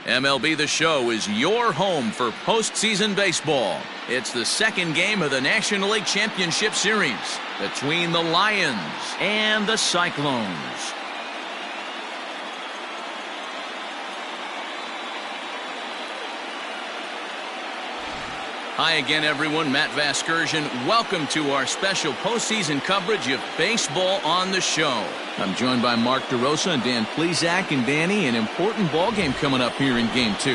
MLB The Show is your home for postseason baseball. It's the second game of the National League Championship Series between the Lions and the Cyclones. Hi again, everyone. Matt Vasgersian. Welcome to our special postseason coverage of Baseball on the Show. I'm joined by Mark DeRosa and Dan Plesac. And Danny, an important ball game coming up here in Game 2.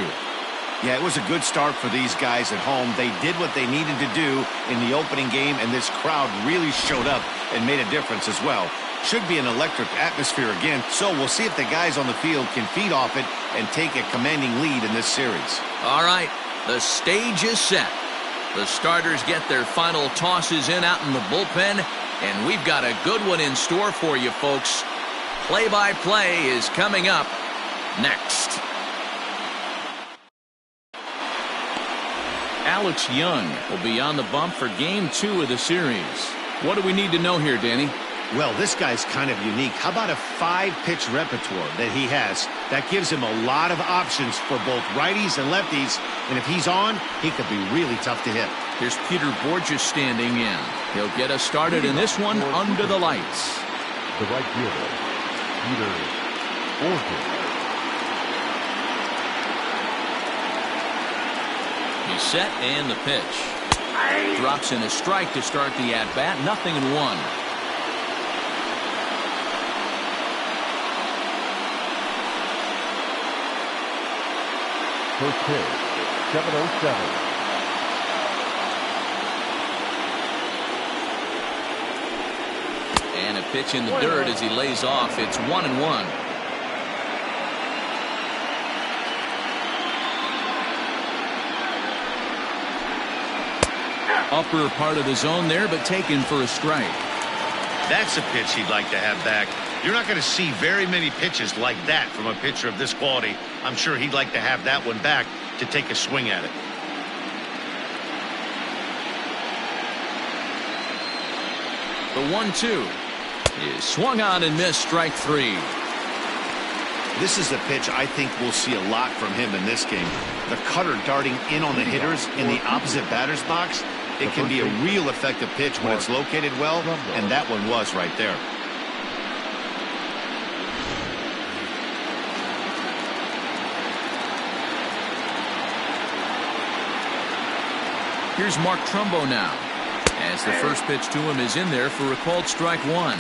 Yeah, it was a good start for these guys at home. They did what they needed to do in the opening game, and this crowd really showed up and made a difference as well. Should be an electric atmosphere again, so we'll see if the guys on the field can feed off it and take a commanding lead in this series. All right, the stage is set. The starters get their final tosses in out in the bullpen, and we've got a good one in store for you, folks. Play-by-play is coming up next. Alex Young will be on the bump for Game 2 of the series. What do we need to know here, Danny? Well, this guy's kind of unique. How about a 5-pitch repertoire that he has? That gives him a lot of options for both righties and lefties. And if he's on, he could be really tough to hit. Here's Peter Borges standing in. He'll get us started in this one under the lights. The right fielder, Peter Borges. He's set and the pitch. Drops in a strike to start the at-bat. 0-1. First pitch, 7:07. And a pitch in the dirt as he lays off. It's 1-1. Upper part of the zone there, but taken for a strike. That's a pitch he'd like to have back. You're not going to see very many pitches like that from a pitcher of this quality. I'm sure he'd like to have that one back to take a swing at it. The 1-2 is swung on and missed. Strike 3. This is a pitch I think we'll see a lot from him in this game. The cutter darting in on the hitters in the opposite batter's box. It can be a real effective pitch when it's located well, and that one was right there. Here's Mark Trumbo now, as the first pitch to him is in there for a called strike 1.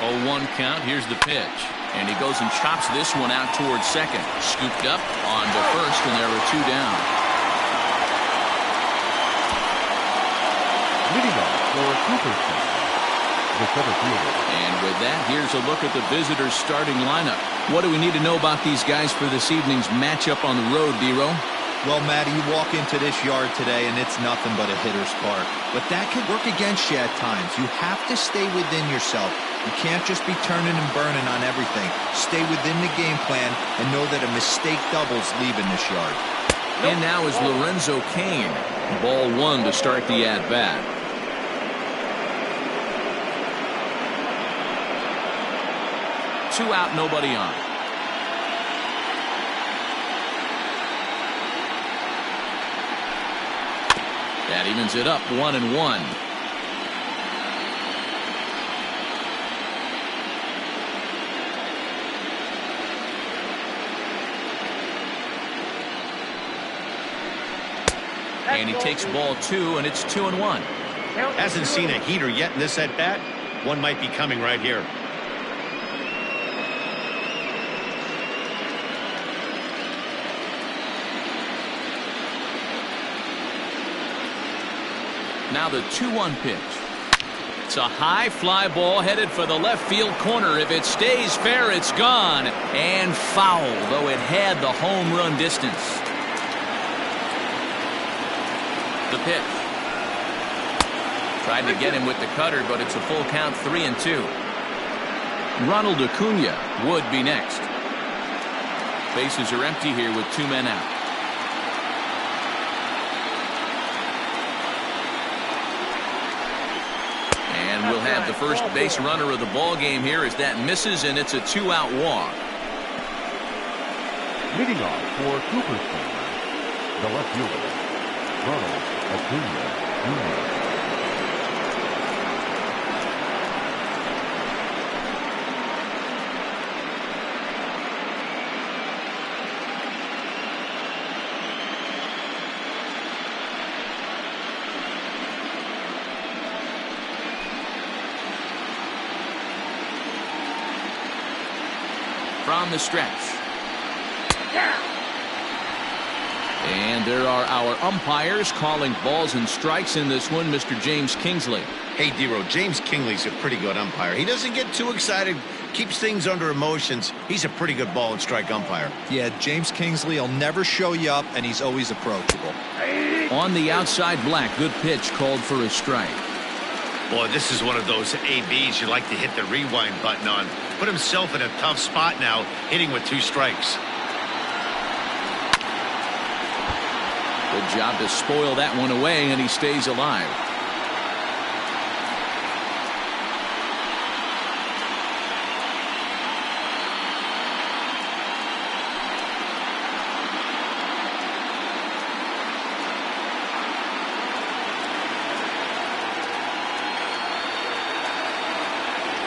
Oh, 1 count. Here's the pitch. And he goes and chops this one out towards second. Scooped up onto first, and there are 2 down. Leading off for Cooperton, the center fielder. And with that, here's a look at the visitors' starting lineup. What do we need to know about these guys for this evening's matchup on the road, D-Ro? Well, Matty, you walk into this yard today, and it's nothing but a hitter's park. But that can work against you at times. You have to stay within yourself. You can't just be turning and burning on everything. Stay within the game plan and know that a mistake doubles leaving this yard. And now is Lorenzo Cain. Ball 1 to start the at-bat. Two out, nobody on. That evens it up, 1-1. And he takes ball 2, and it's 2-1. Hasn't seen a heater yet in this at-bat. One might be coming right here. Now the 2-1 pitch. It's a high fly ball headed for the left field corner. If it stays fair, it's gone. And foul, though it had the home run distance. The pitch. Tried to get him with the cutter, but it's a full count, 3-2. Ronald Acuna would be next. Bases are empty here with 2 men out. He'll have the first base runner of the ball game here as that misses, and it's a 2-out walk. Leading off for Cooperton, the left fielder, Jr. From the stretch. And there are our umpires calling balls and strikes in this one, Mr. James Kingsley. Hey, D-Row, James Kingsley's a pretty good umpire. He doesn't get too excited, keeps things under emotions. He's a pretty good ball and strike umpire. Yeah, James Kingsley will never show you up, and he's always approachable. On the outside, Black. Good pitch called for a strike. Boy, this is one of those ABs you like to hit the rewind button on. Put himself in a tough spot now, hitting with 2 strikes. Good job to spoil that one away, and he stays alive.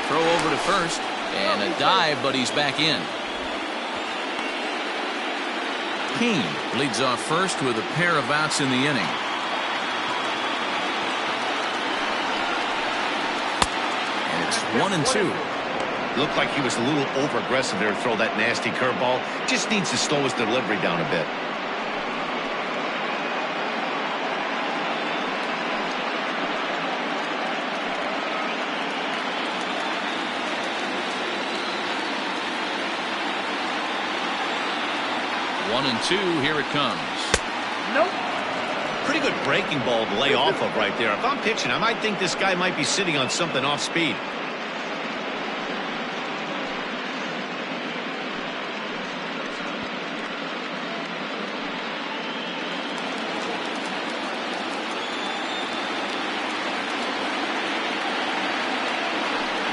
Throw over to first, and a dive, but he's back in. Keane leads off first with a pair of outs in the inning. And it's 1-2. Looked like he was a little over-aggressive there to throw that nasty curveball. Just needs to slow his delivery down a bit. One and two, here it comes. Nope. Pretty good breaking ball to lay off of right there. If I'm pitching, I might think this guy might be sitting on something off speed.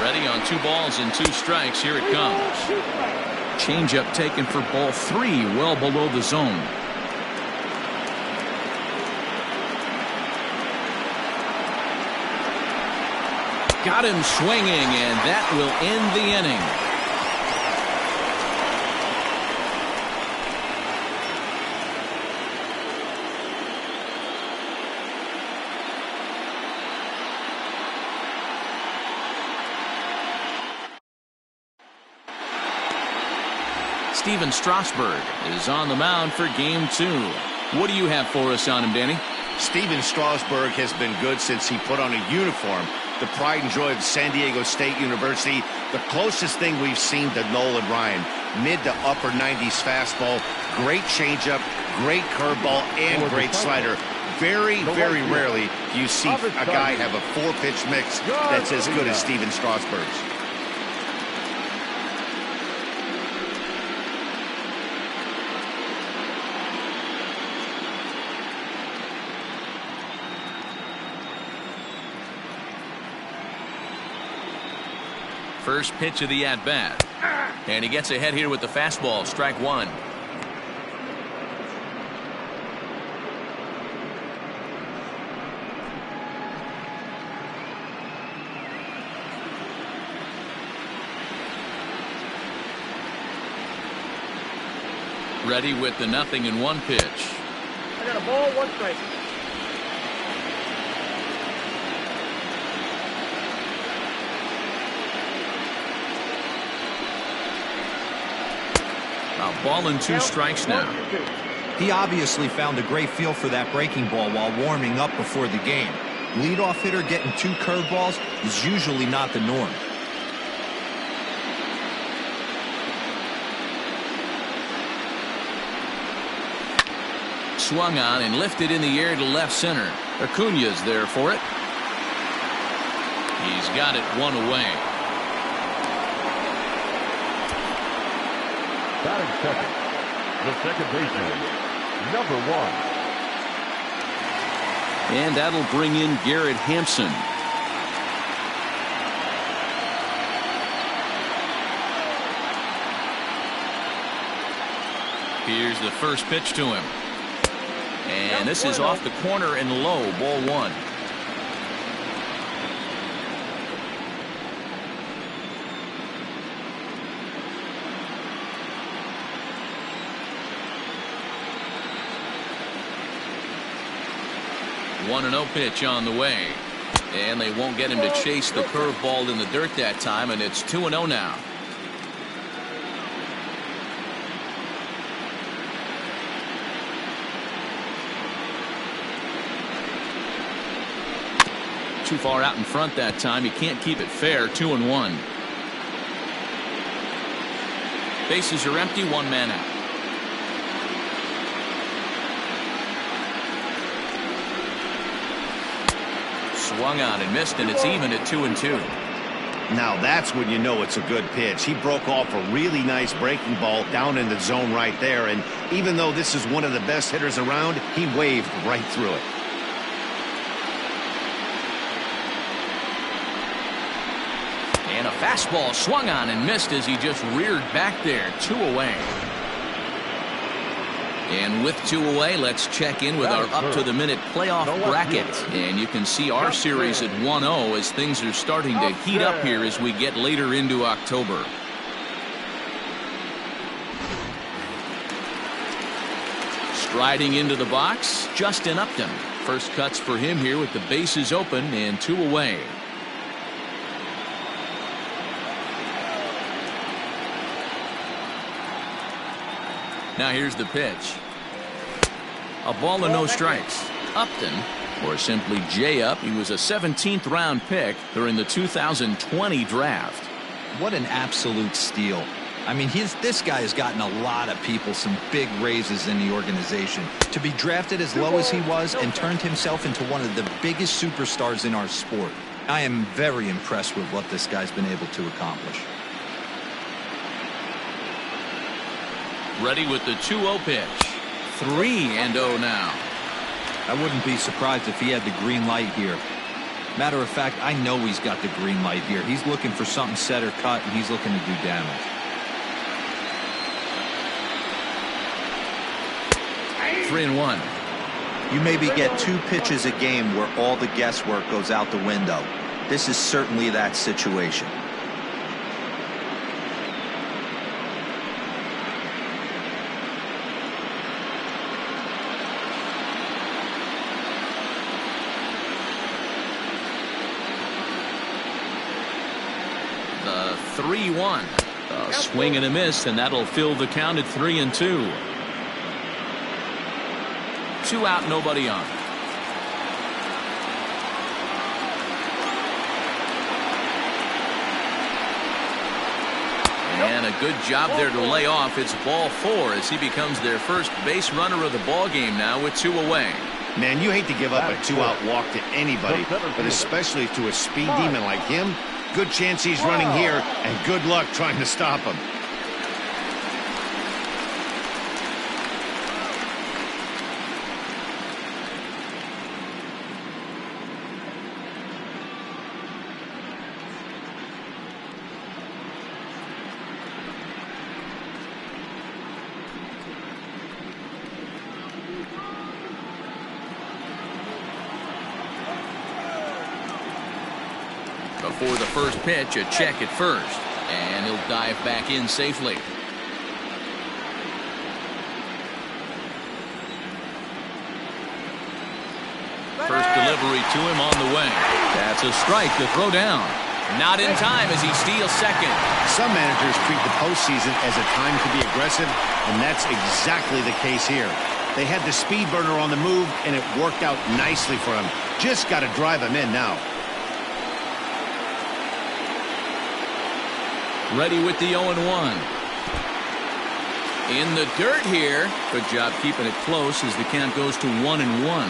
Ready on 2 balls and 2 strikes. Here it comes. Changeup taken for ball 3, well below the zone. Got him swinging, and that will end the inning. Steven Strasburg is on the mound for game 2. What do you have for us on him, Danny? Steven Strasburg has been good since he put on a uniform. The pride and joy of San Diego State University. The closest thing we've seen to Nolan Ryan. Mid to upper 90s fastball. Great changeup, great curveball, and great slider. Very, very rarely do you see a guy have a 4-pitch mix that's as good as Steven Strasburg's. First pitch of the at-bat. And he gets ahead here with the fastball. Strike 1. Ready with the 0-1 pitch. I got a ball, 1 strike. Ball and 2 strikes now. He obviously found a great feel for that breaking ball while warming up before the game. Leadoff hitter getting 2 curveballs is usually not the norm. Swung on and lifted in the air to left center. Acuna's there for it. He's got it 1 away. Batting second, the second baseman, number 1. And that'll bring in Garrett Hampson. Here's the first pitch to him. And this is off the corner and low, ball one. One and 0 pitch on the way. And they won't get him to chase the curveball in the dirt that time, and it's 2-0 now. Too far out in front that time. You can't keep it fair. 2-1. Bases are empty. One man out. Swung on and missed, and it's even at 2-2. Now that's when you know it's a good pitch. He broke off a really nice breaking ball down in the zone right there, and even though this is one of the best hitters around, he waved right through it. And a fastball swung on and missed as he just reared back there. 2 away. And with 2 away, let's check in with our up-to-the-minute playoff bracket. And you can see our series at 1-0 as things are starting to heat up here as we get later into October. Striding into the box, Justin Upton. First cuts for him here with the bases open and 2 away. Now here's the pitch. A ball and no strikes. Upton, or simply J-Up, he was a 17th round pick during the 2020 draft. What an absolute steal. I mean, this guy has gotten a lot of people some big raises in the organization. To be drafted as low as he was and turned himself into one of the biggest superstars in our sport. I am very impressed with what this guy's been able to accomplish. Ready with the 2-0 pitch. 3-0 now. I wouldn't be surprised if he had the green light here. Matter of fact, I know he's got the green light here. He's looking for something set or cut, and he's looking to do damage. 3-1. You maybe get 2 pitches a game where all the guesswork goes out the window. This is certainly that situation. The 3-1. A swing and a miss, and that'll fill the count at 3-2. 2 out, nobody on. And a good job there to lay off. It's ball 4 as he becomes their first base runner of the ball game now with 2 away. Man, you hate to give up a 2-out walk to anybody, but especially to a speed demon like him. Good chance he's running here, and good luck trying to stop him. Before the first pitch, a check at first, and he'll dive back in safely. First delivery to him on the way. That's a strike to throw down. Not in time as he steals second. Some managers treat the postseason as a time to be aggressive, and that's exactly the case here. They had the speed burner on the move, and it worked out nicely for him. Just got to drive him in now. Ready with the 0-1. In the dirt here. Good job keeping it close as the count goes to 1-1.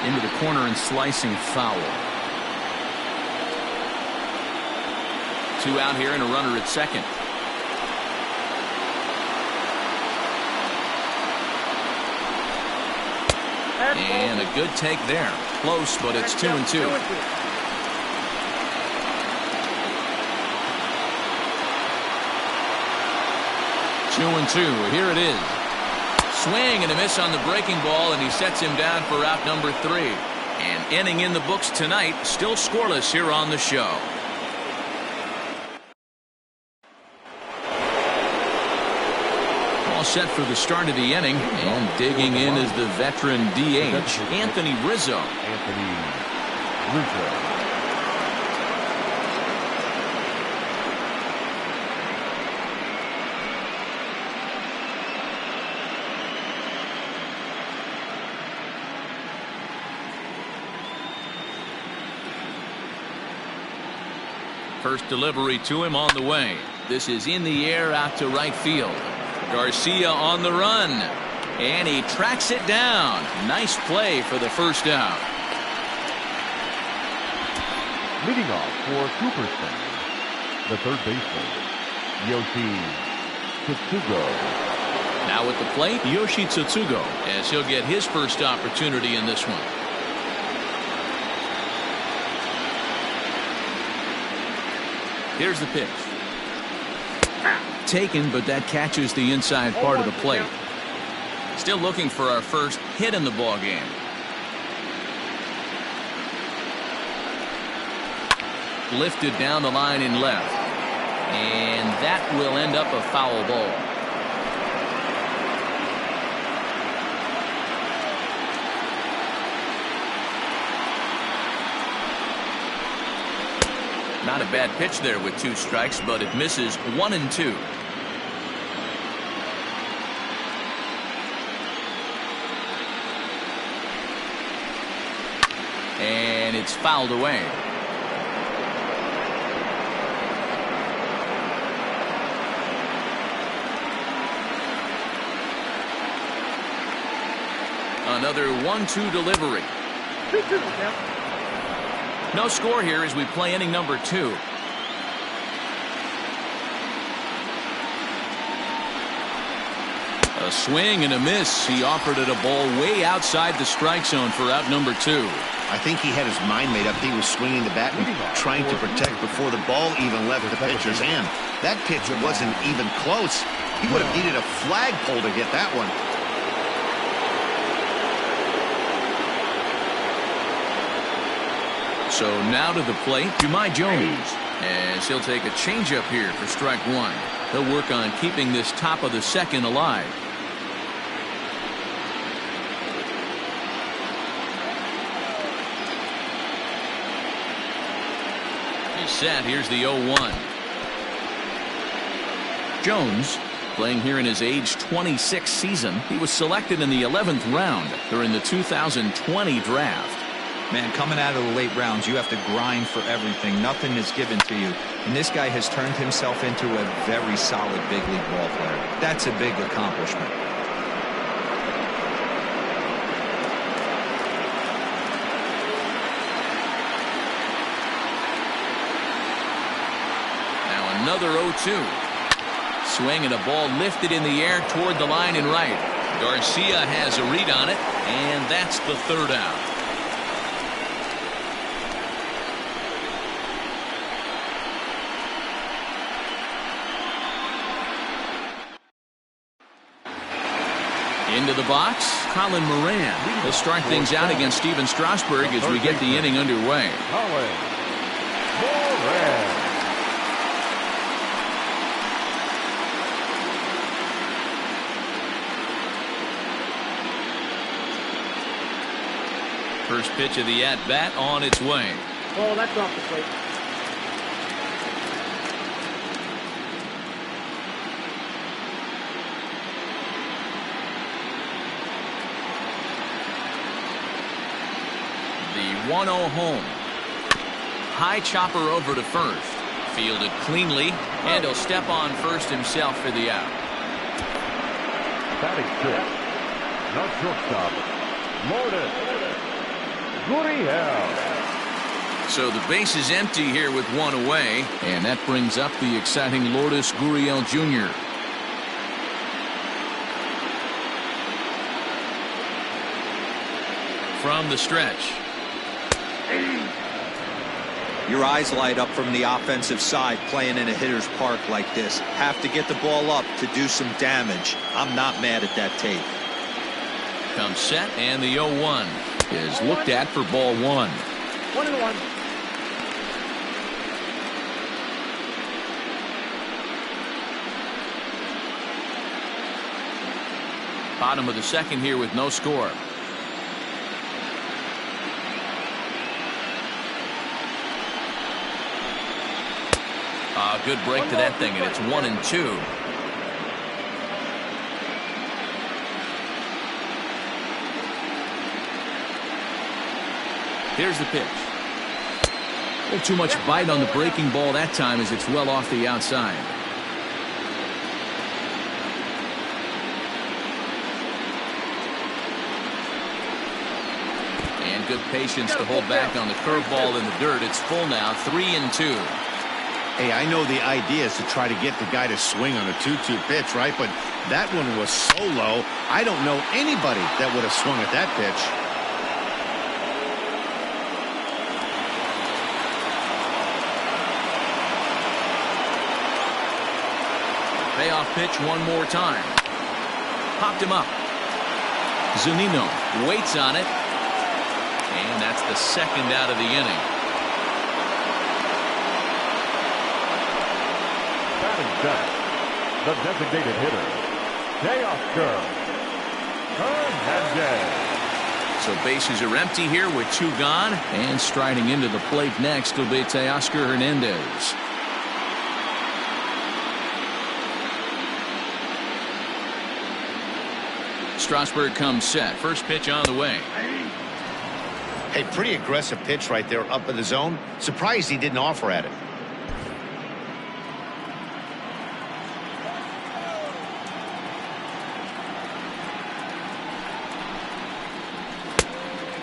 Into the corner and slicing foul. 2 out here and a runner at second. And a good take there. Close, but it's 2-2. 2-2. Here it is. Swing and a miss on the breaking ball, and he sets him down for out number 3. And inning in the books tonight, still scoreless here on the show. All set for the start of the inning, and digging in is the veteran DH, Anthony Rizzo. First delivery to him on the way. This is in the air out to right field. Garcia on the run, and he tracks it down. Nice play for the first out. Leading off for Cooperton, the third baseman, Yoshi Tsutsugo. Now at the plate, Yoshi Tsutsugo, as he'll get his first opportunity in this one. Here's the pitch. Taken, but that catches the inside part of the plate. Still looking for our first hit in the ball game. Lifted down the line in left, and that will end up a foul ball. Not a bad pitch there with 2 strikes, but it misses 1-2. And it's fouled away. Another 1-2 delivery. No score here as we play inning number 2. A swing and a miss. He offered it a ball way outside the strike zone for out number 2. I think he had his mind made up. He was swinging the bat and trying to protect before the ball even left the pitcher's hand. That pitch wasn't even close. He would have needed a flagpole to get that one. So now to the plate, Jahmai Jones, as he'll take a changeup here for strike 1. He'll work on keeping this top of the second alive. He's set. Here's the 0-1. Jones, playing here in his age 26 season. He was selected in the 11th round during the 2020 draft. Man, coming out of the late rounds, you have to grind for everything. Nothing is given to you. And this guy has turned himself into a very solid big league ball player. That's a big accomplishment. Now another 0-2. Swing and a ball lifted in the air toward the line and right. Garcia has a read on it, and that's the third out. Into the box, Colin Moran. He'll start things out against Steven Strasburg as we get the inning underway. Colin Moran. First pitch of the at-bat on its way. Oh, that's off the plate. The 1-0 home. High chopper over to first. Fielded cleanly, and he'll step on first himself for the out. Batting fifth. Not shortstop. Lourdes Gurriel. So the base is empty here with 1 away, and that brings up the exciting Lourdes Gurriel Jr. from the stretch. Your eyes light up from the offensive side playing in a hitter's park like this. Have to get the ball up to do some damage. I'm not mad at that tape. Comes set, and the 0-1 is looked at for ball 1. 1-1. Bottom of the second here with no score. Good break to that thing, and it's 1-2. Here's the pitch. A little too much bite on the breaking ball that time as it's well off the outside. And good patience to hold back on the curveball in the dirt. It's full now, 3-2. Hey, I know the idea is to try to get the guy to swing on a 2-2 pitch, right? But that one was so low, I don't know anybody that would have swung at that pitch. Payoff pitch one more time. Popped him up. Zunino waits on it. And that's the second out of the inning. Batting back, the designated hitter, Teoscar Hernandez. So bases are empty here with 2 gone. And striding into the plate next will be Teoscar Hernandez. Strasburg comes set. First pitch on the way. Hey, pretty aggressive pitch right there up in the zone. Surprised he didn't offer at it.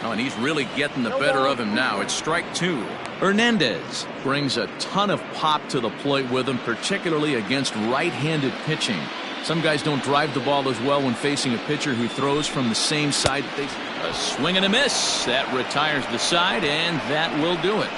Oh, and he's really getting the better of him now. It's strike 2. Hernandez brings a ton of pop to the plate with him, particularly against right-handed pitching. Some guys don't drive the ball as well when facing a pitcher who throws from the same side. A swing and a miss. That retires the side, and that will do it.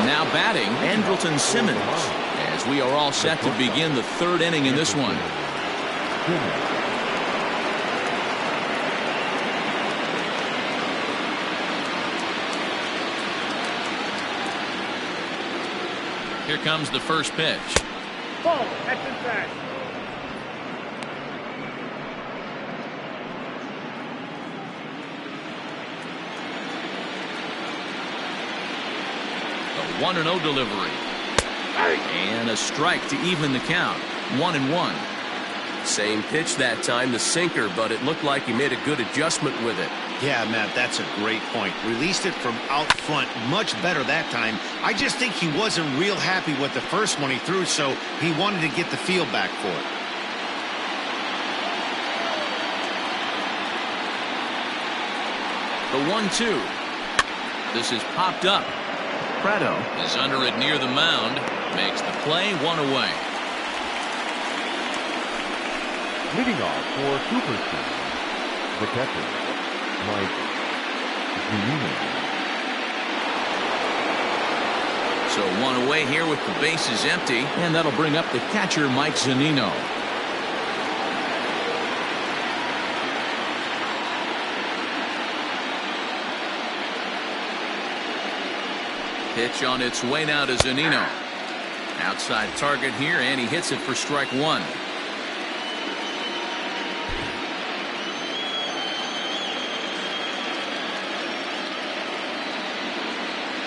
Now batting, Andrelton Simmons, as we are all set to begin the 3rd inning in this one. Here comes the first pitch. Ball. That's inside. A 1-0 delivery. And a strike to even the count. 1-1. Same pitch that time, the sinker, but it looked like he made a good adjustment with it. Yeah, Matt, that's a great point. Released it from out front much better that time. I just think he wasn't real happy with the first one he threw, so he wanted to get the feel back for it. The 1-2. This is popped up. Prado is under it near the mound. Makes the play, 1 away. Leading off for Cooperton, the catcher, Mike Zunino. So 1 away here with the bases empty, and that'll bring up the catcher, Mike Zunino. Pitch on its way now to Zunino. Outside target here, and he hits it for strike 1.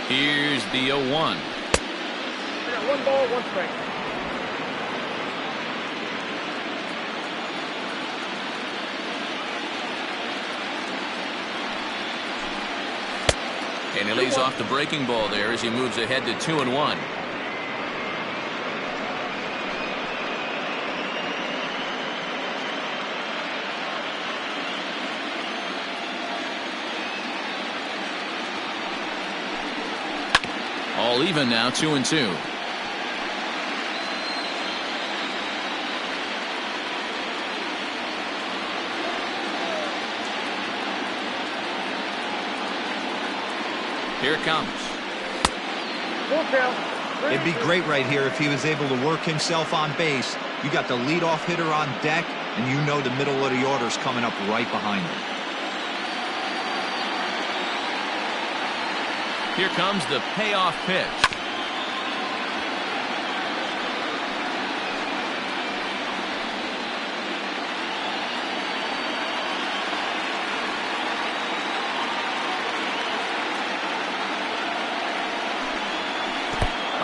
Here's the 0-1. I got 1 ball, 1 strike. And he lays off the breaking ball there as he moves ahead to 2-1. All even now, 2-2. Here it comes. Full count. It'd be great right here if he was able to work himself on base. You got the leadoff hitter on deck, and you know the middle of the order's coming up right behind him. Here comes the payoff pitch.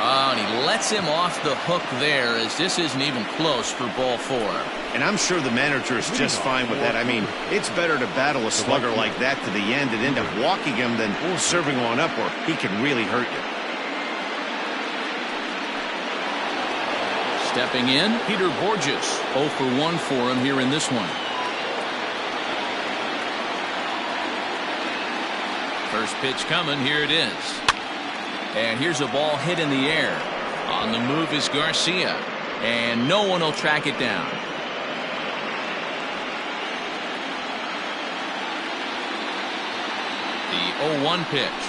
Oh, and he lets him off the hook there, as this isn't even close for ball 4. And I'm sure the manager is just fine with that. I mean, it's better to battle a slugger like that to the end and end up walking him than serving one up where he can really hurt you. Stepping in, Peter Borges. 0 for 1 for him here in this one. First pitch coming. Here it is. And here's a ball hit in the air. On the move is Garcia. And no one will track it down. The 0-1 pitch.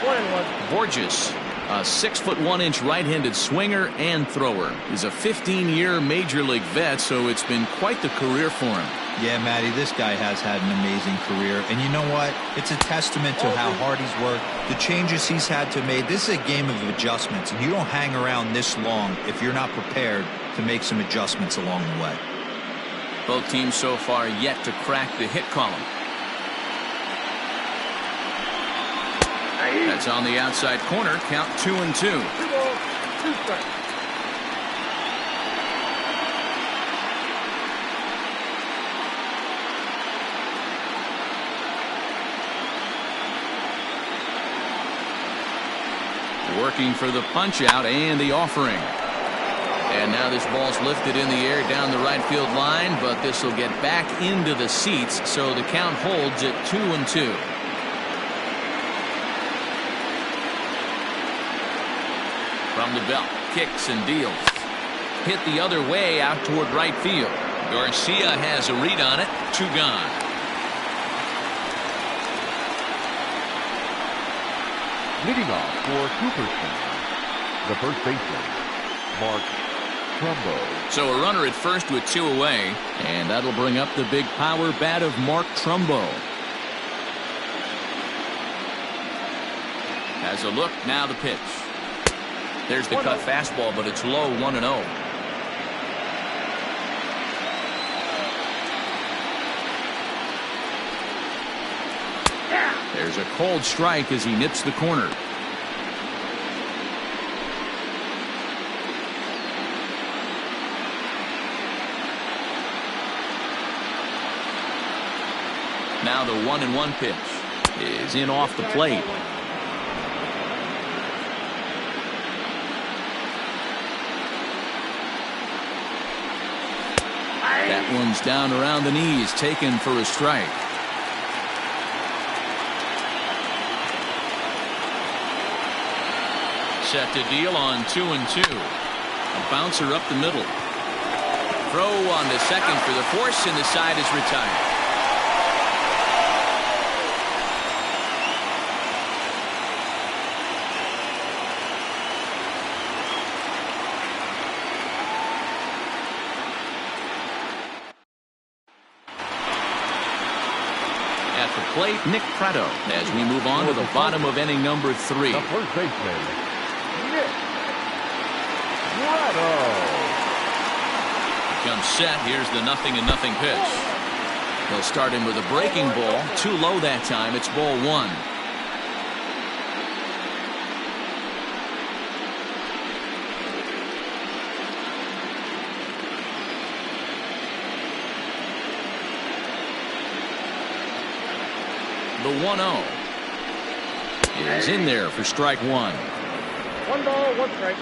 1-1. Borges, a 6'1" right-handed swinger and thrower. He's a 15-year major league vet, so it's been quite the career for him. Yeah, Matty, this guy has had an amazing career. And you know what? It's a testament to how hard he's worked, the changes he's had to make. This is a game of adjustments, and you don't hang around this long if you're not prepared to make some adjustments along the way. Both teams so far yet to crack the hit column. That's on the outside corner. Count 2-2. 2 balls, 2 strikes. Working for the punch out and the offering. And now this ball's lifted in the air down the right field line, but this will get back into the seats, so the count holds at 2-2. From the belt, kicks and deals. Hit the other way out toward right field. Garcia has a read on it. 2 gone. Leading off for Cooperton, the first baseman, Mark Trumbo. So a runner at first with 2 away, and that'll bring up the big power bat of Mark Trumbo. Has a look, now the pitch. There's the cut fastball, but it's low, 1-0. There's a cold strike as he nips the corner. Now the 1-1 pitch is in off the plate. That one's down around the knees, taken for a strike. Set to deal on 2-2. A bouncer up the middle. Throw on the second for the force, and the side is retired. At the plate, Nick Pratto, as we move on to the bottom of inning number 3. The first baseman, Nick Pratto. Comes set. Here's the 0-0 pitch. They'll start him with a breaking ball. Too low that time. It's ball 1. The 1-0 is in there for strike 1. 1 ball, 1 strike.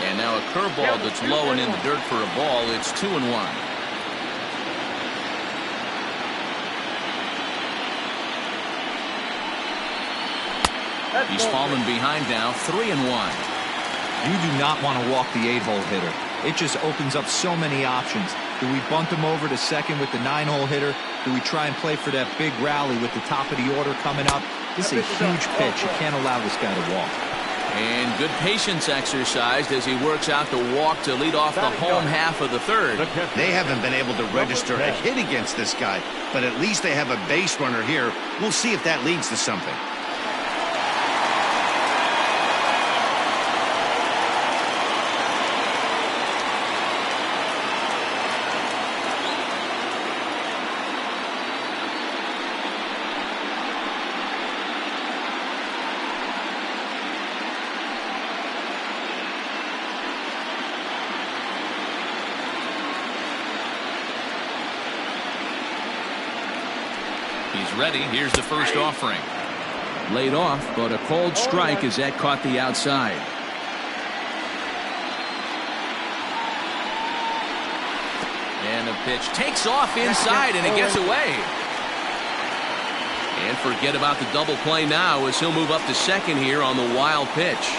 And now a curveball that's low and in the dirt for a ball. It's 2-1. He's fallen behind now, 3-1. You do not want to walk the 8-hole hitter. It just opens up so many options. Do we bunt him over to second with the 9-hole hitter? Do we try and play for that big rally with the top of the order coming up? This is a huge pitch. You can't allow this guy to walk. And good patience exercised as he works out the walk to lead off the home half of the third. They haven't been able to register a hit against this guy, but at least they have a base runner here. We'll see if that leads to something. He's ready. Here's the first offering. Laid off, but a cold strike as that caught the outside. And the pitch takes off inside, and it gets away. And forget about the double play now as he'll move up to second here on the wild pitch.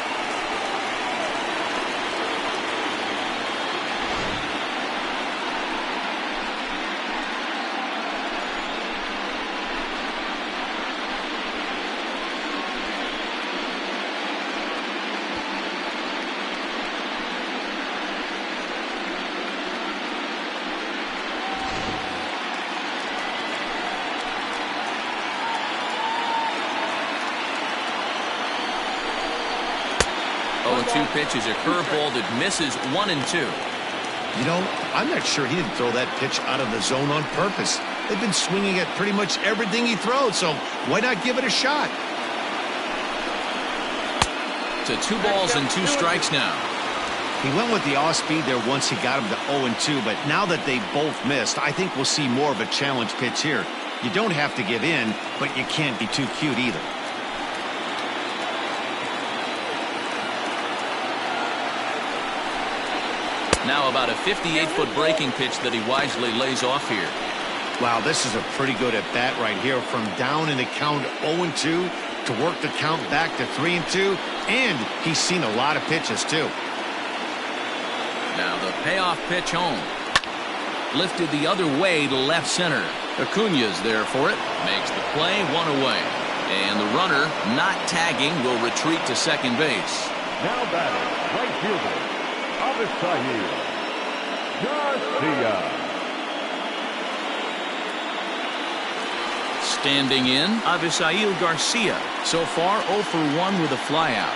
Two pitches, a curveball that misses 1-2. You know, I'm not sure he didn't throw that pitch out of the zone on purpose. They've been swinging at pretty much everything he throws, so why not give it a shot? To 2 balls and 2 strikes now. He went with the off speed there once he got him to 0-2, but now that they both missed, I think we'll see more of a challenge pitch here. You don't have to give in, but you can't be too cute either. Now about a 58-foot breaking pitch that he wisely lays off here. Wow, this is a pretty good at-bat right here. From down in the count 0-2 to work the count back to 3-2, and he's seen a lot of pitches, too. Now the payoff pitch home. Lifted the other way to left center. Acuña's there for it. Makes the play, 1 away. And the runner, not tagging, will retreat to second base. Now batting, right fielder, Garcia. Standing in, Avisail Garcia. So far, 0 for 1 with a flyout.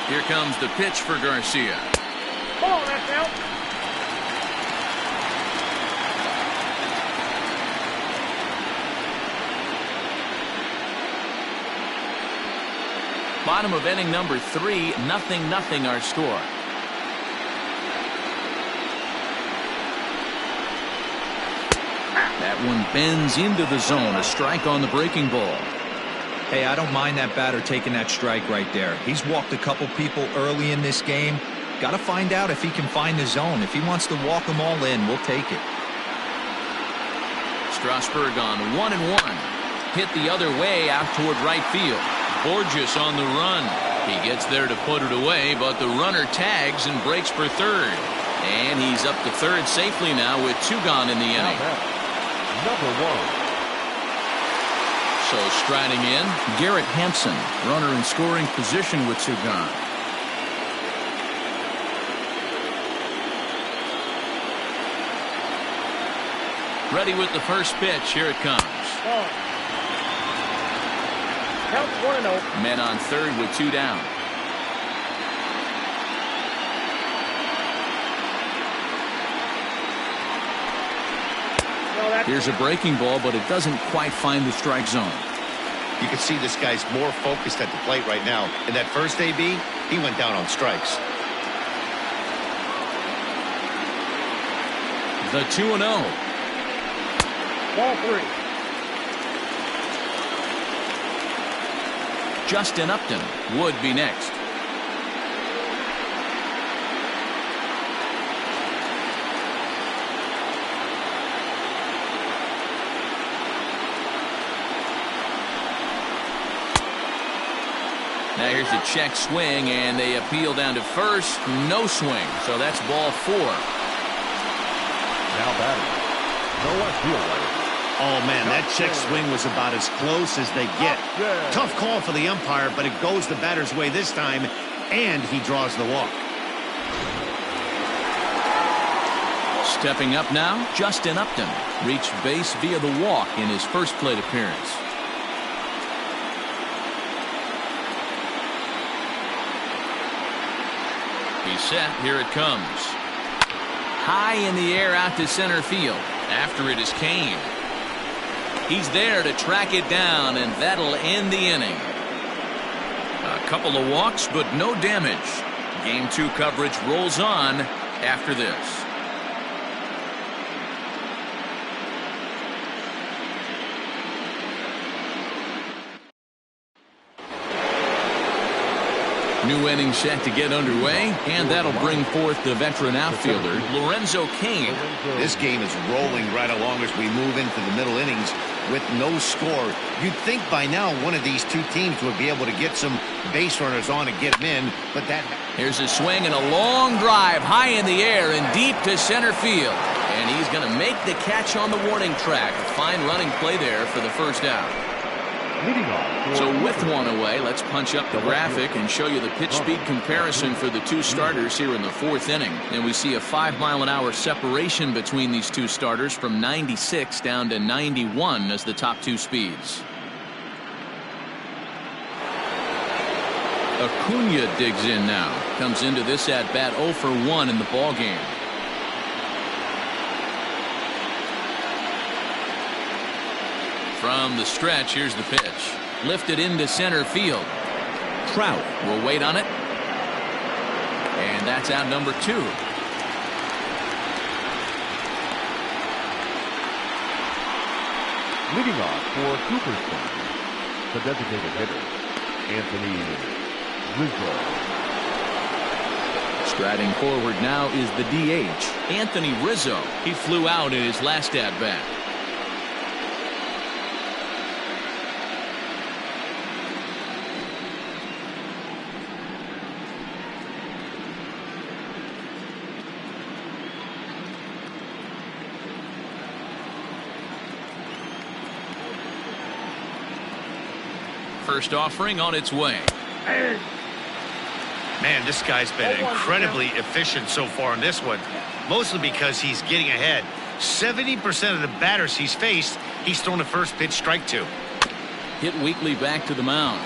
Here comes the pitch for Garcia. Ball, that's out. Bottom of inning number 3, 0-0 our score. That one bends into the zone. A strike on the breaking ball. Hey, I don't mind that batter taking that strike right there. He's walked a couple people early in this game. Got to find out if he can find the zone. If he wants to walk them all in, we'll take it. Strasburg on 1-1. Hit the other way out toward right field. Borges on the run. He gets there to put it away, but the runner tags and breaks for third. And he's up to third safely now with 2 gone in the inning. Number 1. So striding in, Garrett Hampson, runner in scoring position with 2 gone. Ready with the first pitch. Here it comes. Count 1-0. Men on third with 2 down. Here's a breaking ball, but it doesn't quite find the strike zone. You can see this guy's more focused at the plate right now. In that first AB, he went down on strikes. The 2-0. Ball 3. Justin Upton would be next. Now here's a check swing, and they appeal down to first. No swing, so that's ball 4. Now batting, Noah Wheelwright. Oh, man, that check swing was about as close as they get. Tough call for the umpire, but it goes the batter's way this time, and he draws the walk. Stepping up now, Justin Upton reached base via the walk in his first plate appearance. He's set. Here it comes. High in the air out to center field. After it is Kane. He's there to track it down, and that'll end the inning. A couple of walks, but no damage. Game 2 coverage rolls on after this. New inning set to get underway, and that'll bring forth the veteran outfielder, Lorenzo Cain. This game is rolling right along as we move into the middle innings with no score. You'd think by now one of these two teams would be able to get some base runners on and get them in, but that... Here's a swing and a long drive high in the air and deep to center field. And he's going to make the catch on the warning track. A fine running play there for the first out. So with one away, let's punch up the graphic and show you the pitch speed comparison for the two starters here in the 4th inning. And we see a 5-mile-an-hour separation between these two starters from 96 down to 91 as the top two speeds. Acuna digs in now. Comes into this at bat 0 for 1 in the ball game. From the stretch, here's the pitch. Lifted into center field. Trout will wait on it. And that's out number 2. Leading off for Cooperton, the designated hitter, Anthony Rizzo. Striding forward now is the DH, Anthony Rizzo. He flew out in his last at-bat. First offering on its way. Man, this guy's been incredibly efficient so far in this one, mostly because he's getting ahead. 70% of the batters he's faced, he's thrown the first pitch strike to. Hit weakly back to the mound.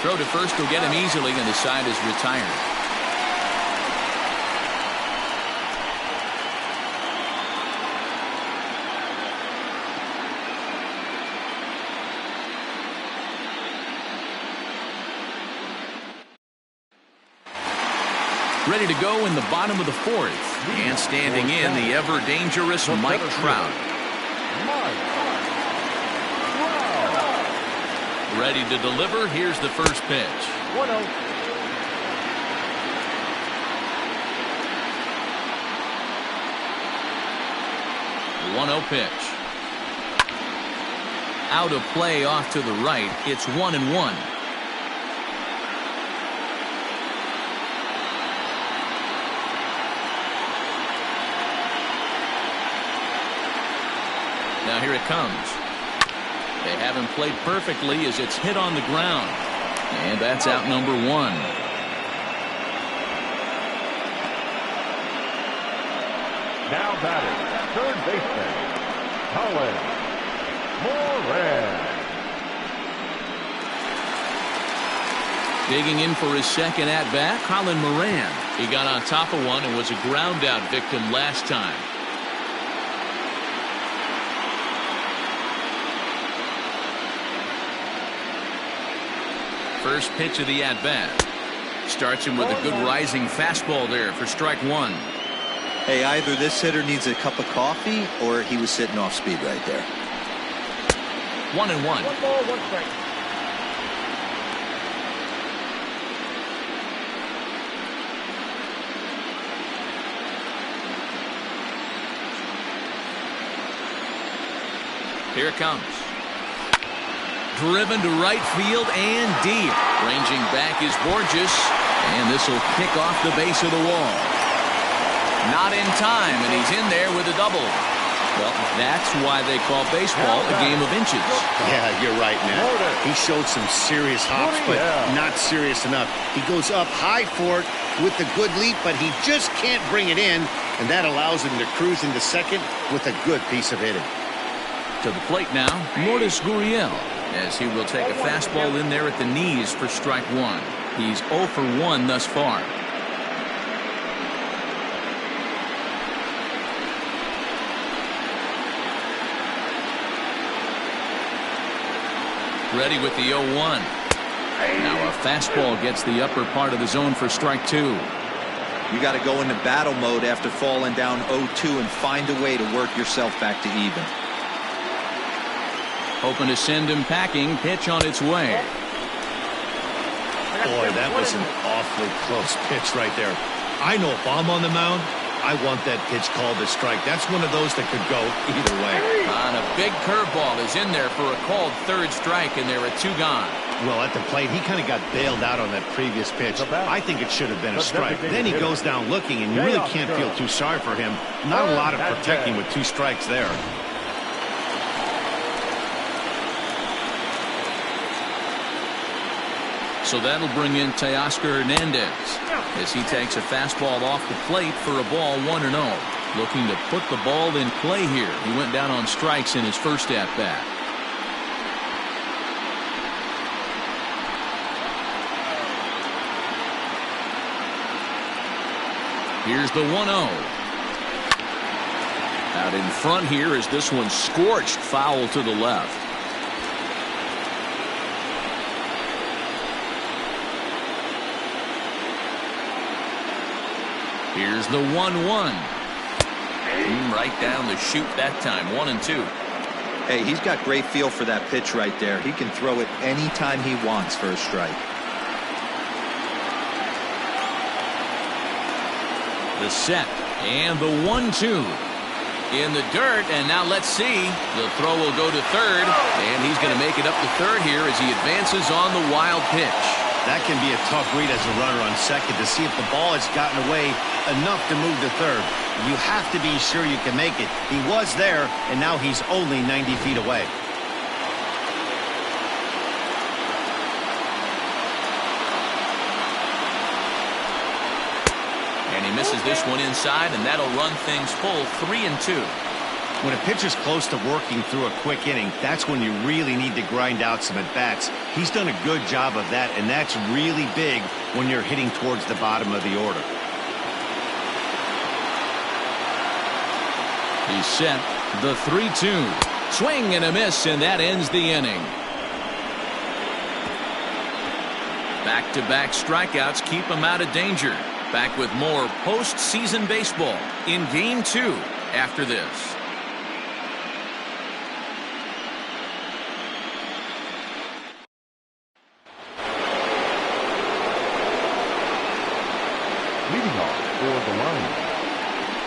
Throw to first will get him easily, and the side is retired. Ready to go in the bottom of the 4th. And standing in, the ever-dangerous Mike Trout. Ready to deliver. Here's the first pitch. 1-0. The 1-0 pitch. Out of play off to the right. It's 1-1. Now here it comes. They haven't played perfectly as it's hit on the ground. And that's out number 1. Now batting, third baseman, Colin Moran. Digging in for his second at-bat, Colin Moran. He got on top of one and was a ground-out victim last time. First pitch of the at-bat. Starts him with a good rising fastball there for strike 1. Hey, either this hitter needs a cup of coffee or he was sitting off speed right there. 1-1. 1 ball, 1 strike. Here it comes. driven to right field and deep. Ranging back is Borges, and this will kick off the base of the wall. Not in time, and he's in there with a double. Well, that's why they call baseball a game of inches. Yeah, you're right, Matt. He showed some serious hops, but not serious enough. He goes up high for it with a good leap, but he just can't bring it in, and that allows him to cruise into second with a good piece of hitting. To the plate now, Rrpl, as he will take a fastball in there at the knees for strike one. He's 0 for 1 thus far. Ready with the 0-1. Now a fastball gets the upper part of the zone for strike two. You got to go into battle mode after falling down 0-2 and find a way to work yourself back to even. Hoping to send him packing. Pitch on its way. Boy, that was an awfully close pitch right there. I know if I'm on the mound, I want that pitch called a strike. That's one of those that could go either way. On a big curveball is in there for a called third strike, and there are two gone. Well, at the plate, he kind of got bailed out on that previous pitch. I think it should have been a strike. Then he goes down looking, and you really can't feel too sorry for him. Not a lot of protecting with 2 strikes there. So that'll bring in Teoscar Hernandez as he takes a fastball off the plate for a ball 1-0. Looking to put the ball in play here. He went down on strikes in his first at-bat. Here's the 1-0. Out in front here as this one scorched foul to the left. Here's the 1-1. Right down the chute that time. 1-2. Hey, he's got great feel for that pitch right there. He can throw it anytime he wants for a strike. The set and the 1-2 in the dirt, and now let's see. The throw will go to third, and he's going to make it up to third here as he advances on the wild pitch. That can be a tough read as a runner on second to see if the ball has gotten away enough to move to third. You have to be sure you can make it. He was there, and now he's only 90 feet away. And he misses this one inside, and that'll run things full 3-2. When a pitcher's close to working through a quick inning, that's when you really need to grind out some at-bats. He's done a good job of that, and that's really big when you're hitting towards the bottom of the order. He's set. The 3-2. Swing and a miss, and that ends the inning. Back-to-back strikeouts keep him out of danger. Back with more postseason baseball in Game 2 after this. Leading off for the Lions,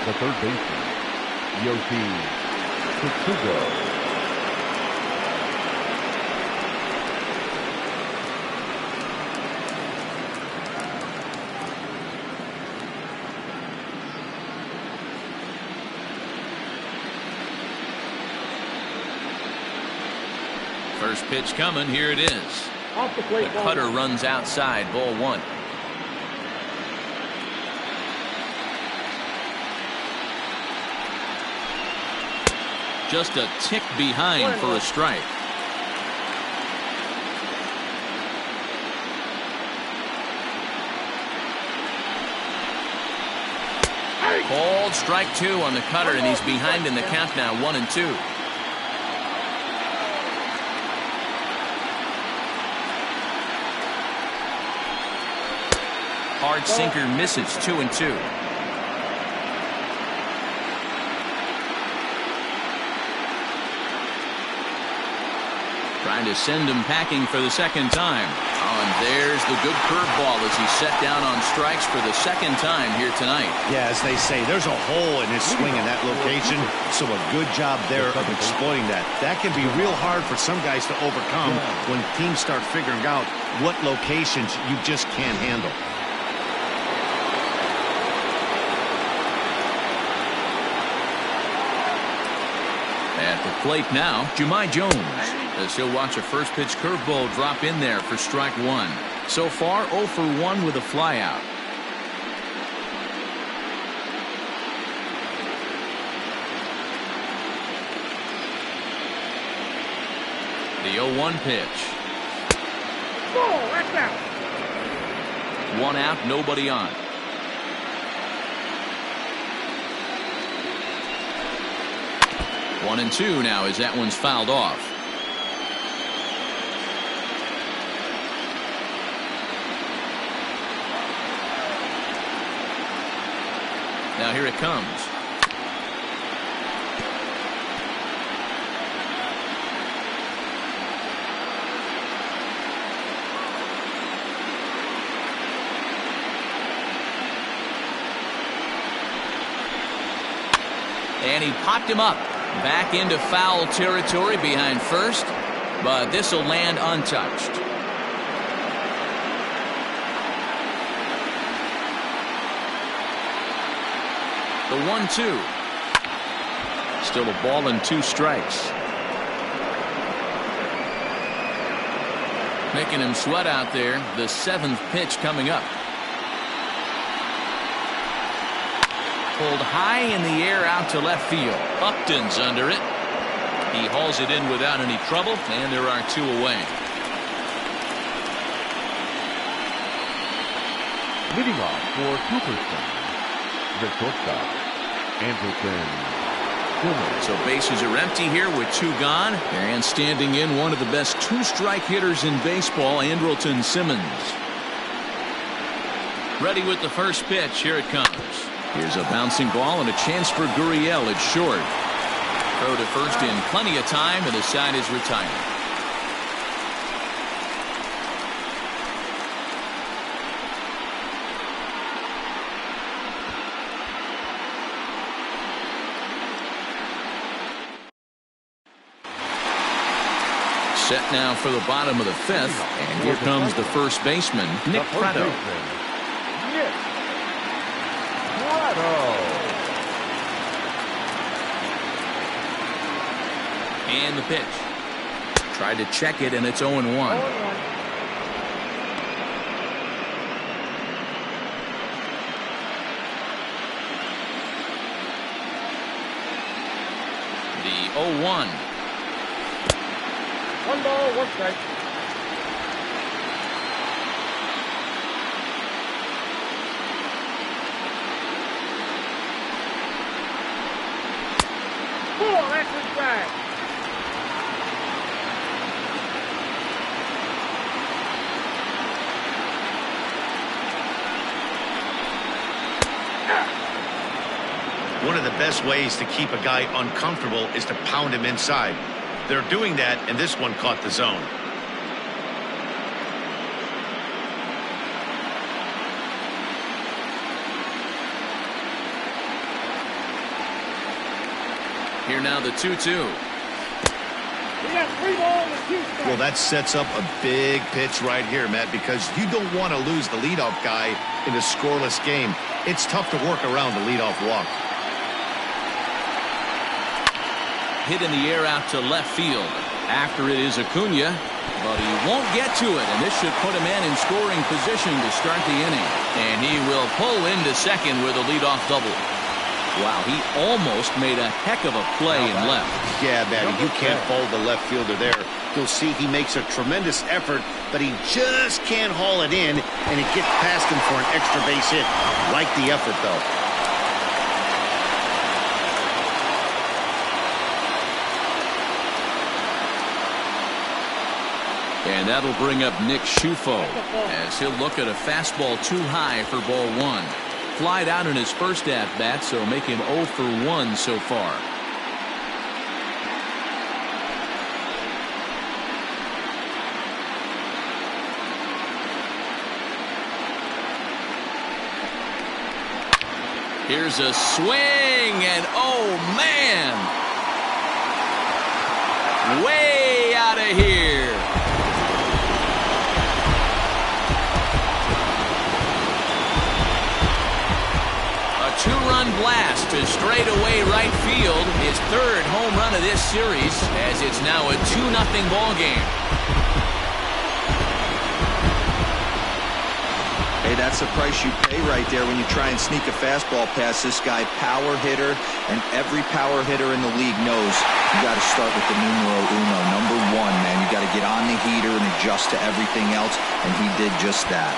the third baseman, Yoshi Tsutsugo. First pitch coming. Here it is. Off the plate. The cutter runs outside. Ball 1. Just a tick behind for a strike. Called strike 2 on the cutter, and he's behind in the count now. 1-2. Hard sinker misses. 2-2. Trying to send him packing for the second time. On There's the good curveball as he's set down on strikes for the second time here tonight. Yeah, as they say, there's a hole in his swing in that location, so a good job there of exploiting that. That can be real hard for some guys to overcome when teams start figuring out what locations you just can't handle. At the plate now, Jahmai Jones, as he'll watch a first pitch curveball drop in there for strike one. So far, 0 for 1 with a flyout. The 0-1 pitch. Ball, that's out. 1 out, nobody on. One and two now as that one's fouled off. Now here it comes. And he popped him up. Back into foul territory behind first, but this will land untouched. The 1-2. Still a ball and 2 strikes. Making him sweat out there. The 7th pitch coming up. Pulled high in the air out to left field. Upton's under it. He hauls it in without any trouble, and there are 2 away. Leading off for Cooperton, the shortstop, Andrelton Simmons. So bases are empty here with 2 gone, and standing in one of the best 2-strike hitters in baseball, Andrelton Simmons. Ready with the first pitch. Here it comes. Here's a bouncing ball and a chance for Gurriel. It's short. Throw to first in plenty of time, and the side is retired. Set now for the bottom of the 5th, and here comes the first baseman, Nick Prado. And the pitch. Tried to check it, and it's 0-1. The 0-1. 1 ball, 1 strike. Ball, that's a strike. One of the best ways to keep a guy uncomfortable is to pound him inside. They're doing that, and this one caught the zone. Here now the 2-2. We got 3 balls and 2 strikes. Well, that sets up a big pitch right here, Matt, because you don't want to lose the leadoff guy in a scoreless game. It's tough to work around the leadoff walk. Hit in the air out to left field. After it is Acuna, but he won't get to it, and this should put him in scoring position to start the inning. And he will pull into second with a leadoff double. Wow, he almost made a heck of a play in left. Yeah, Matty, you can't fault the left fielder there. You'll see he makes a tremendous effort, but he just can't haul it in, and it gets past him for an extra base hit. Like the effort, though. And that'll bring up Nick Schufo as he'll look at a fastball too high for ball 1. Flied out in his first at-bat, so make him 0 for 1 so far. Here's a swing, and oh, man! Way out of here. A two-run blast to straightaway right field. His third home run of this series, as it's now a 2-0 ball game. Hey, that's the price you pay right there when you try and sneak a fastball past this guy. Power hitter, and every power hitter in the league knows you got to start with the numero uno, number one, man. You got to get on the heater and adjust to everything else, and he did just that.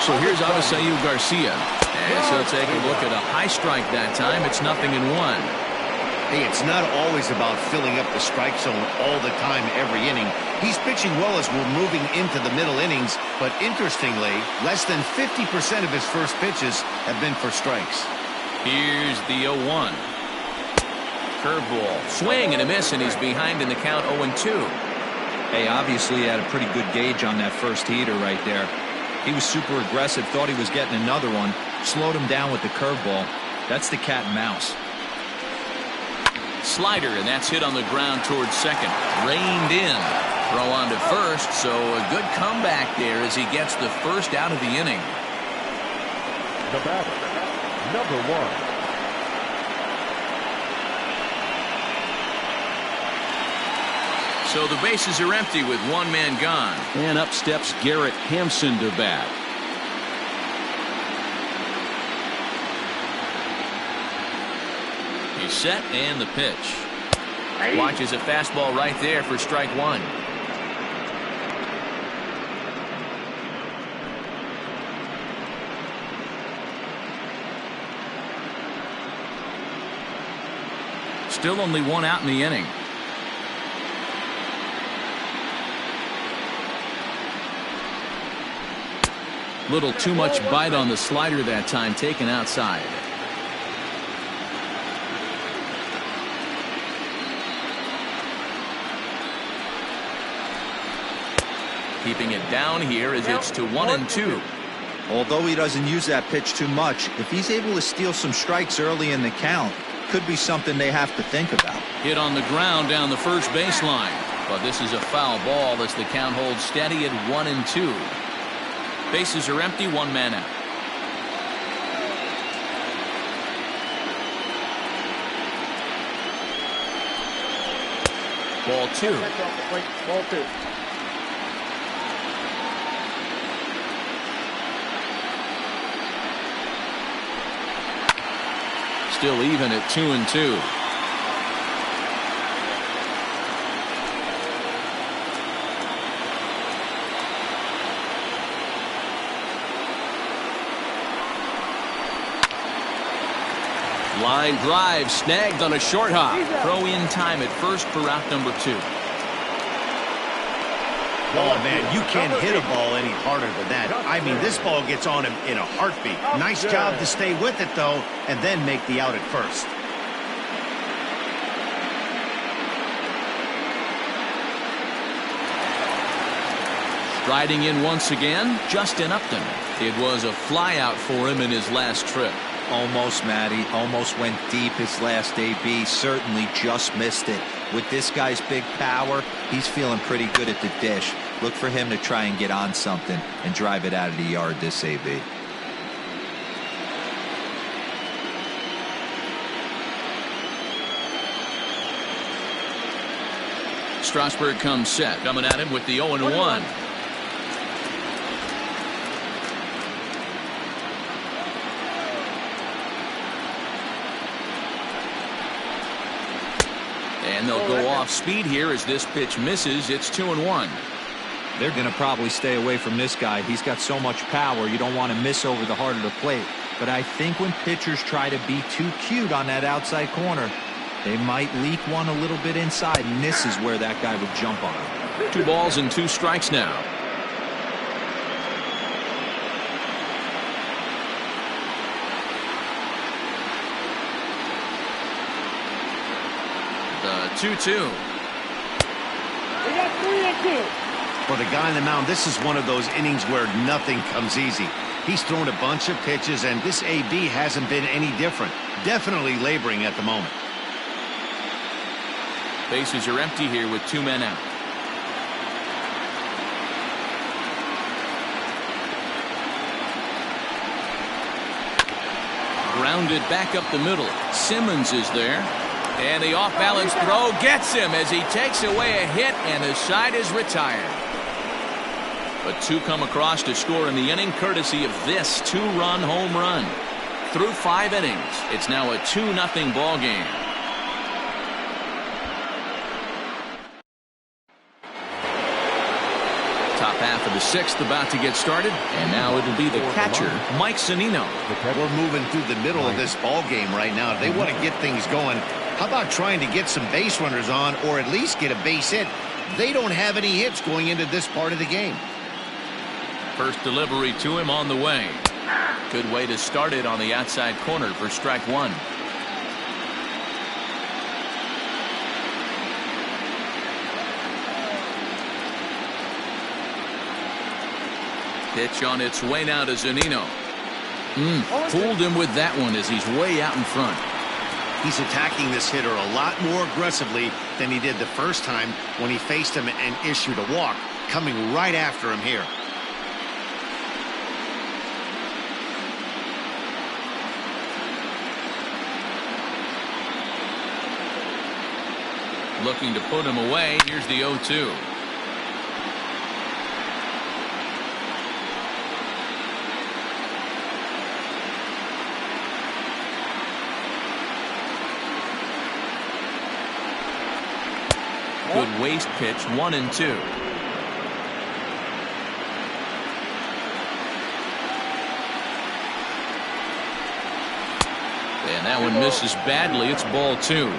So here's Avisail Garcia, as he'll take a look at a high strike that time. It's 0-1. Hey, it's not always about filling up the strike zone all the time, every inning. He's pitching well as we're moving into the middle innings, but interestingly, less than 50% of his first pitches have been for strikes. Here's the 0-1. Curveball. Swing and a miss, and he's behind in the count 0-2. Hey, obviously he had a pretty good gauge on that first heater right there. He was super aggressive, thought he was getting another one, slowed him down with the curveball. That's the cat and mouse. Slider, and that's hit on the ground towards second. Reined in. Throw on to first, so a good comeback there as he gets the first out of the inning. The batter, number 1. So the bases are empty with one man gone. And up steps Garrett Hampson to bat. He's set, and the pitch. Watches a fastball right there for strike one. Still only one out in the inning. Little too much bite on the slider that time, taken outside. Keeping it down here as it's to 1-2. Although he doesn't use that pitch too much, if he's able to steal some strikes early in the count, could be something they have to think about. Hit on the ground down the first baseline, but this is a foul ball as the count holds steady at 1-2. Bases are empty, one man out. Ball 2. Ball 2. Still even at 2-2. Line drive snagged on a short hop. Throw in time at first for out number 2. Oh, man, you can't hit a ball any harder than that. I mean, this ball gets on him in a heartbeat. Nice job to stay with it, though, and then make the out at first. Striding in once again, Justin Upton. It was a flyout for him in his last trip. Almost, Matty. Almost went deep his last AB. Certainly just missed it. With this guy's big power, he's feeling pretty good at the dish. Look for him to try and get on something and drive it out of the yard this AB. Strasburg comes set. Coming at him with the 0-1. And they'll go off speed here as this pitch misses. It's 2-1. They're going to probably stay away from this guy. He's got so much power. You don't want to miss over the heart of the plate. But I think when pitchers try to be too cute on that outside corner, they might leak one a little bit inside, and this is where that guy would jump on him. 2 balls and 2 strikes now. The 2-2. We got 3-2. For the guy on the mound, this is one of those innings where nothing comes easy. He's thrown a bunch of pitches, and this AB hasn't been any different. Definitely laboring at the moment. Bases are empty here with 2 men out. Grounded back up the middle. Simmons is there. And the off-balance throw gets him as he takes away a hit, and the side is retired. But 2 come across to score in the inning, courtesy of this 2-run home run. Through 5 innings, it's now a 2-0 ball game. Top half of the 6th about to get started, and now it'll be the catcher, Mike Zunino. We're moving through the middle of this ball game right now. They want to get things going. How about trying to get some base runners on, or at least get a base hit? They don't have any hits going into this part of the game. First delivery to him on the way. Good way to start it on the outside corner for strike 1. Pitch on its way now to Zunino. Fooled him with that one as he's way out in front. He's attacking this hitter a lot more aggressively than he did the first time when he faced him and issued a walk. Coming right after him here. Looking to put him away. Here's the 0-2. Good waste pitch, 1-2. And that one misses badly. It's ball 2.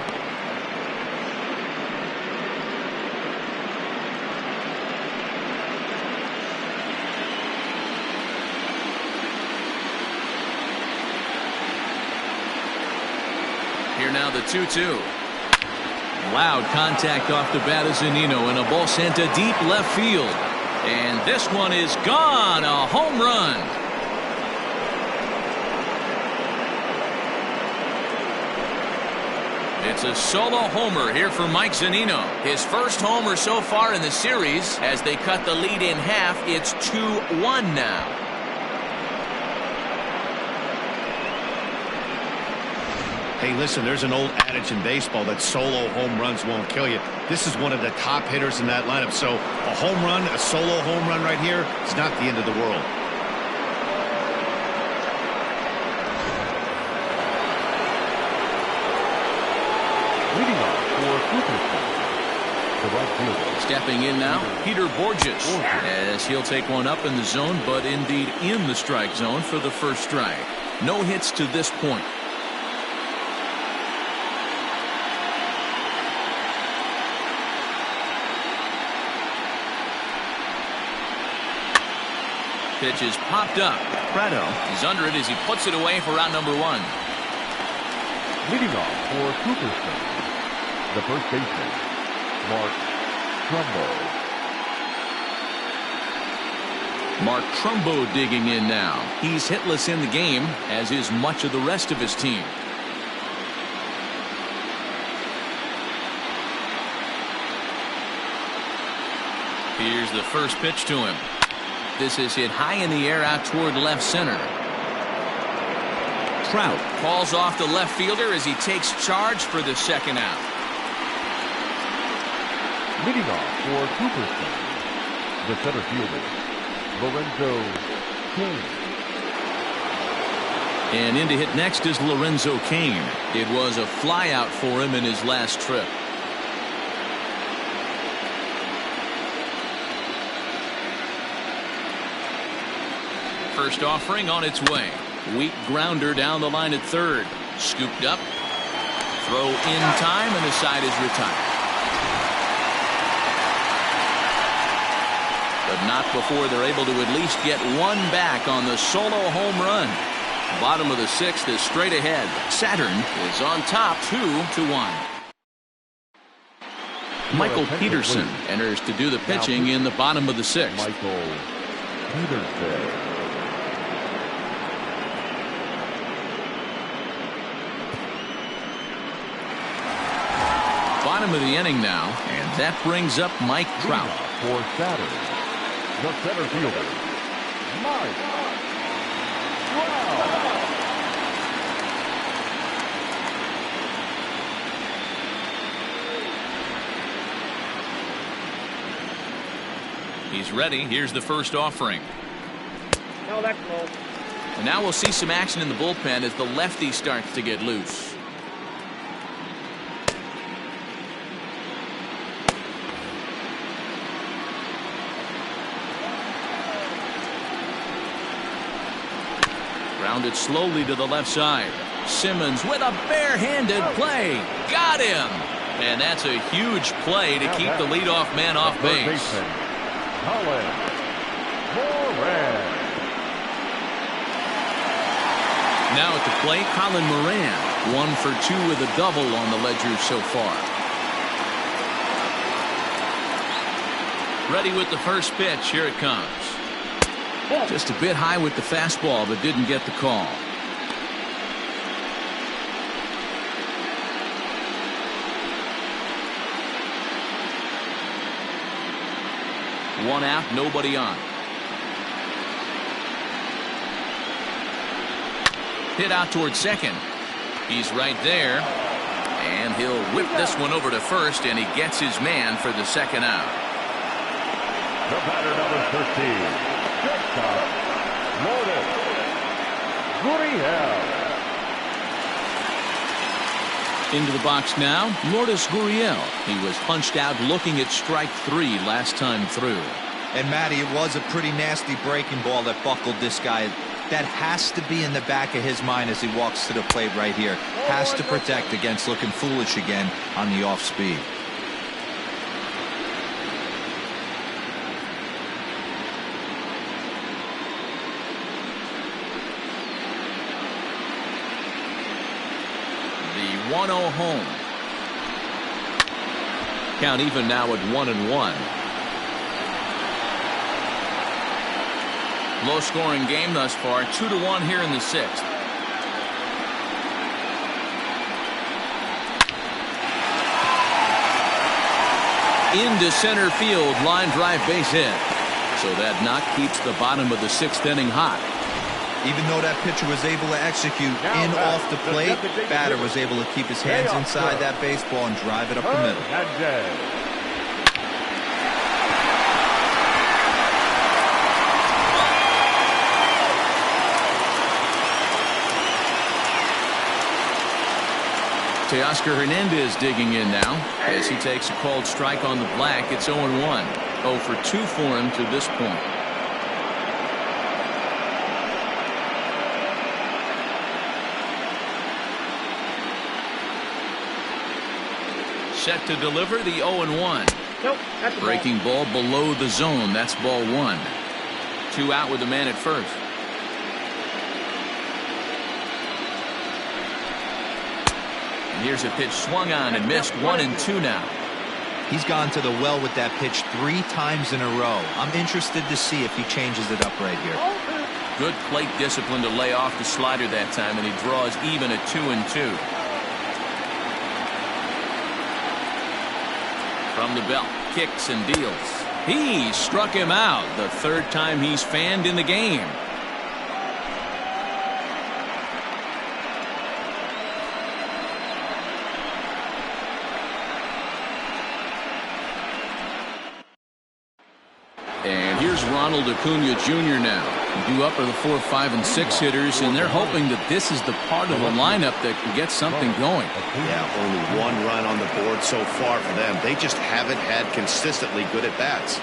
Here now the 2-2. Loud contact off the bat of Zunino, and a ball sent to deep left field. And this one is gone. A home run. It's a solo homer here for Mike Zunino. His first homer so far in the series. As they cut the lead in half, it's 2-1 now. Hey, listen, there's an old adage in baseball that solo home runs won't kill you. This is one of the top hitters in that lineup. So a home run, a solo home run right here, it's not the end of the world. Leading off for Cooperton, the right fielder. Stepping in now, Peter Borges, as he'll take one up in the zone, but indeed in the strike zone for the first strike. No hits to this point. Pitch is popped up. Prado is under it as he puts it away for out number 1. Leading off for Cooperton, the first baseman, Mark Trumbo. Mark Trumbo digging in now. He's hitless in the game, as is much of the rest of his team. Here's the first pitch to him. This is hit high in the air out toward left center. Trout calls off the left fielder as he takes charge for the second out. Leading off for Cooperton, the center fielder, Lorenzo Cain. And in to hit next is Lorenzo Cain. It was a flyout for him in his last trip. First offering on its way. Weak grounder down the line at third. Scooped up. Throw in time, and the side is retired. But not before they're able to at least get one back on the solo home run. Bottom of the 6th is straight ahead. Saturn is on top 2-1. Michael Peterson enters to do the pitching in the bottom of the 6th. Michael Peterson. Bottom of the inning now, and that brings up Mike Trout. For Saturday, the center fielder, Mike Trout. He's ready. Here's the first offering. No, that's low. And now we'll see some action in the bullpen as the lefty starts to get loose. Grounded slowly to the left side. Simmons with a barehanded play. Got him. And that's a huge play to keep the leadoff man off base. Now at the plate, Colin Moran, 1 for 2 with a double on the ledger so far. Ready with the first pitch. Here it comes. Just a bit high with the fastball, but didn't get the call. One out, nobody on. Hit out toward second. He's right there. And he'll whip this one over to first, and he gets his man for the second out. The batter, number 13, shortstop, Lourdes Gurriel. Into the box now, Lourdes Gurriel. He was punched out looking at strike 3 last time through. And Matty, it was a pretty nasty breaking ball that buckled this guy. That has to be in the back of his mind as he walks to the plate right here. Has to protect against looking foolish again on the off speed. The 1-0 home. Count even now at 1-1. Low scoring game thus far, 2-1 here in the 6th. Into center field, line drive base hit. So that knock keeps the bottom of the 6th inning hot. Even though that pitcher was able to execute in off the plate, batter was able to keep his hands inside that baseball and drive it up the middle. Teoscar Hernandez digging in now as he takes a called strike on the black. It's 0-1. 0 for 2 for him to this point. Set to deliver the 0-1. Nope, that's breaking ball below the zone. That's ball 1. 2 out with the man at first. Here's a pitch swung on and missed. 1-2 now. He's gone to the well with that pitch 3 times in a row. I'm interested to see if he changes it up right here. Good plate discipline to lay off the slider that time, and he draws even at 2-2. From the belt, kicks and deals. He struck him out, the 3rd time he's fanned in the game. Here's Ronald Acuna Jr. now. Due up are the 4, 5, and 6 hitters, and they're hoping that this is the part of the lineup that can get something going. Yeah, only 1 run on the board so far for them. They just haven't had consistently good at bats.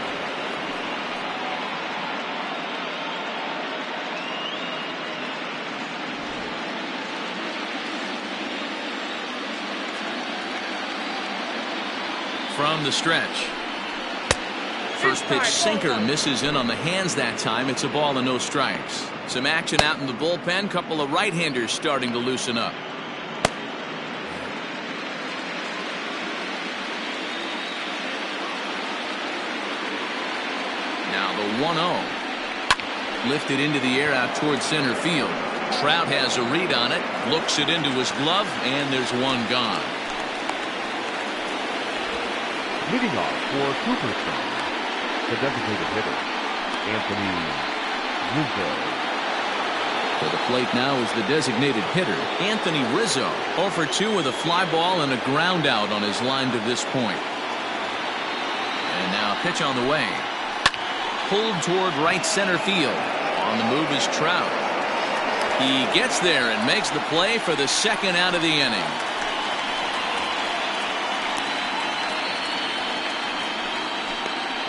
From the stretch. First pitch sinker misses in on the hands that time. It's a ball and no strikes. Some action out in the bullpen. Couple of right-handers starting to loosen up. 1-0. Lifted into the air out towards center field. Trout has a read on it, looks it into his glove, and there's one gone. Leading off for Cooperton, the designated hitter, Anthony Rizzo. To the plate now is the designated hitter, Anthony Rizzo. 0 for 2 with a fly ball and a ground out on his line to this point. And now a pitch on the way. Pulled toward right center field. On the move is Trout. He gets there and makes the play for the second out of the inning.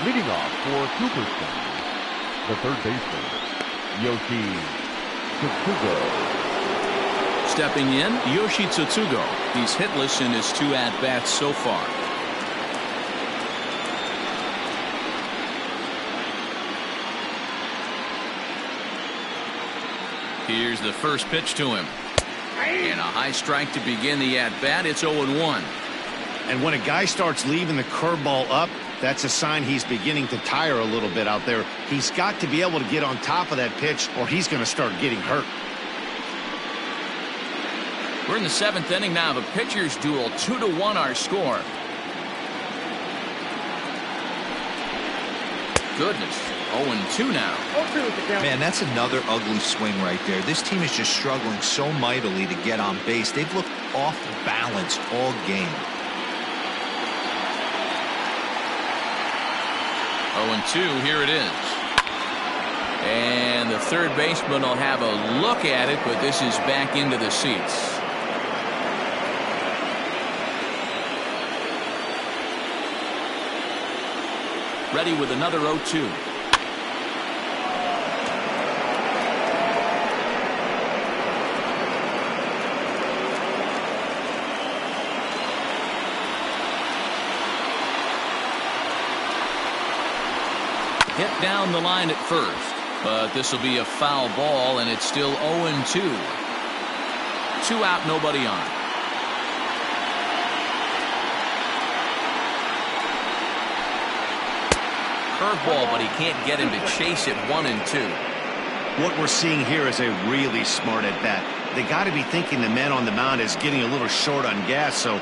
Leading off for Cooperton, the third baseman, Yoshi Tsutsugo. Stepping in, Yoshi Tsutsugo. He's hitless in his 2 at-bats so far. Here's the first pitch to him. And a high strike to begin the at-bat. It's 0-1. And when a guy starts leaving the curveball up, that's a sign he's beginning to tire a little bit out there. He's got to be able to get on top of that pitch or he's going to start getting hurt. We're in the 7th inning now of a pitcher's duel. 2-1 our score. Goodness. 0-2 now. Man, that's another ugly swing right there. This team is just struggling so mightily to get on base. They've looked off balance all game. 0-2, here it is. And the third baseman will have a look at it, but this is back into the seats. Ready with another 0-2. Hit down the line at first, but this will be a foul ball, and it's still 0-2. 2 out, nobody on. Curveball, but he can't get him to chase it. 1-2. What we're seeing here is a really smart at bat. They got to be thinking the man on the mound is getting a little short on gas, so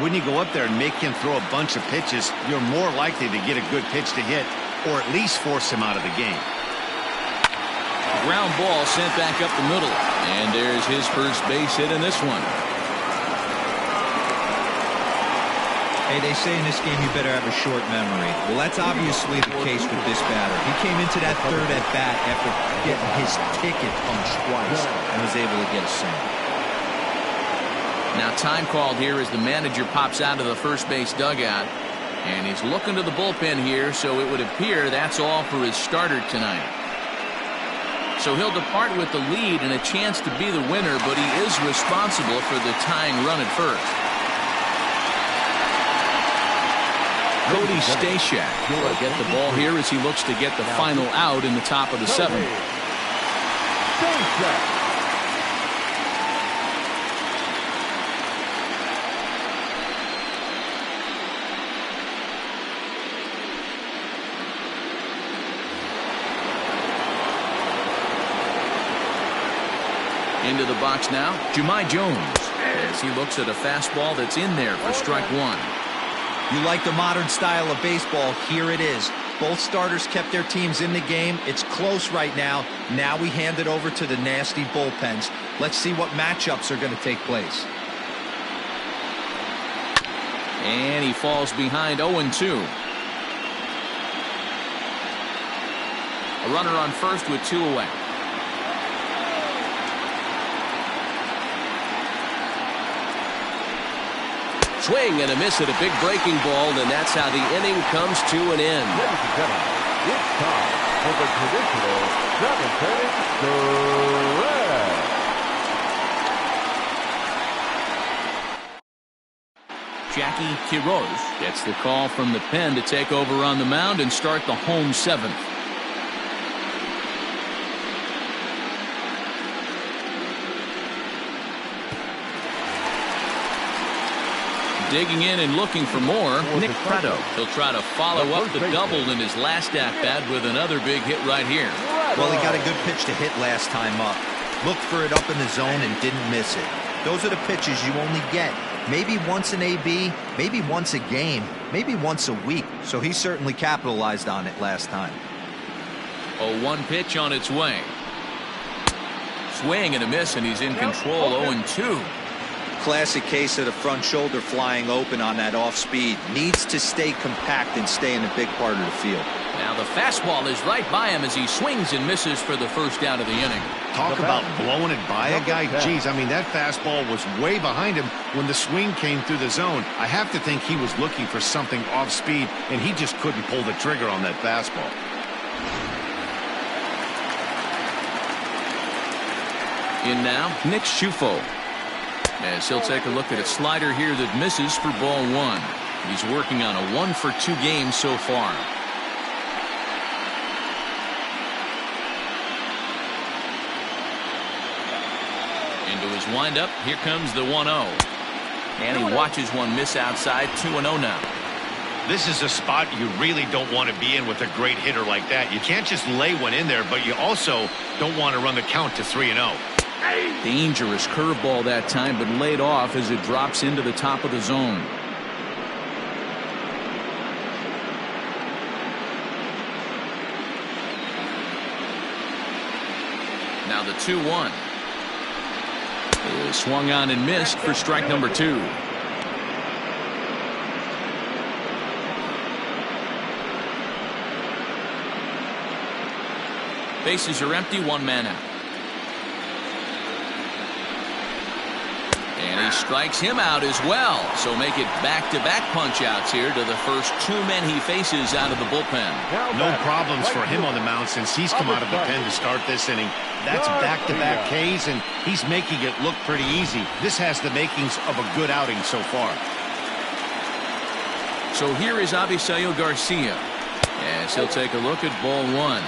when you go up there and make him throw a bunch of pitches, you're more likely to get a good pitch to hit, or at least force him out of the game. Ground ball sent back up the middle, and there's his first base hit in this one. Hey, they say in this game you better have a short memory. Well, that's obviously the case with this batter. He came into that third at bat after getting his ticket punched twice and was able to get a single. Now time called here as the manager pops out of the first base dugout. And he's looking to the bullpen here, so it would appear that's all for his starter tonight. So he'll depart with the lead and a chance to be the winner, but he is responsible for the tying run at first. Cody Stashak will get the ball here as he looks to get the final out in the top of the 7th. Into the box now, Jahmai Jones, as he looks at a fastball that's in there for strike 1. You like the modern style of baseball, here it is. Both starters kept their teams in the game. It's close right now. Now we hand it over to the nasty bullpens. Let's see what matchups are going to take place. And he falls behind 0-2. A runner on first with 2 away. Swing and a miss at a big breaking ball, and that's how the inning comes to an end. Ladies and gentlemen, it's time for the traditional 7th inning stretch. Jackie Quiroz gets the call from the pen to take over on the mound and start the home 7th. Digging in and looking for more, Nick Prado. He'll try to follow up the double in his last at-bat with another big hit right here. Well, he got a good pitch to hit last time up. Looked for it up in the zone and didn't miss it. Those are the pitches you only get. Maybe once an AB, maybe once a game, maybe once a week. So he certainly capitalized on it last time. 0-1 pitch on its way. Swing and a miss, and he's in control. 0-2. Classic case of the front shoulder flying open on that off speed. Needs to stay compact and stay in a big part of the field. Now the fastball is right by him as he swings and misses for the first out of the inning. Talk about blowing it by a guy. Geez, I mean, that fastball was way behind him when the swing came through the zone. I have to think he was looking for something off speed, and he just couldn't pull the trigger on that fastball. In now, Nick Schufo. As he'll take a look at a slider here that misses for ball one. He's working on a 1-for-2 game so far. Into his windup, here comes the 1-0. And he watches one miss outside. 2-0 now. This is a spot you really don't want to be in with a great hitter like that. You can't just lay one in there, but you also don't want to run the count to 3-0. Dangerous curveball that time, but laid off as it drops into the top of the zone. Now the 2-1. Swung on and missed for strike number 2. Bases are empty, one man out. And he strikes him out as well. So make it back-to-back punch-outs here to the first 2 men he faces out of the bullpen. No problems for him on the mound since he's come out of the pen to start this inning. That's back-to-back Ks, and he's making it look pretty easy. This has the makings of a good outing so far. So here is Avisayo Garcia as he'll take a look at ball one.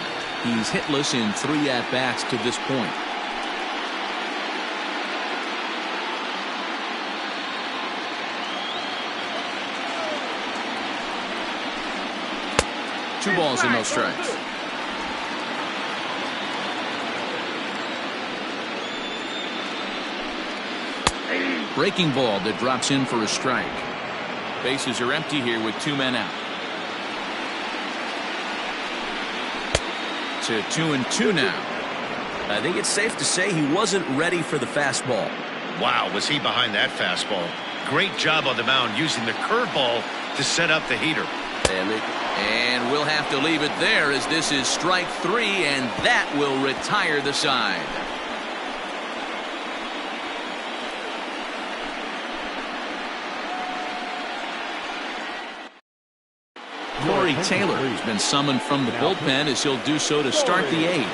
He's hitless in 3 at-bats to this point. Two balls and no strikes. Breaking ball that drops in for a strike. Bases are empty here with 2 men out. To 2-2 now. I think it's safe to say he wasn't ready for the fastball. Wow, was he behind that fastball. Great job on the mound using the curveball to set up the heater. And we'll have to leave it there as this is strike 3, and that will retire the side. Corey Taylor has been summoned from the bullpen as he'll do so to start the 8th.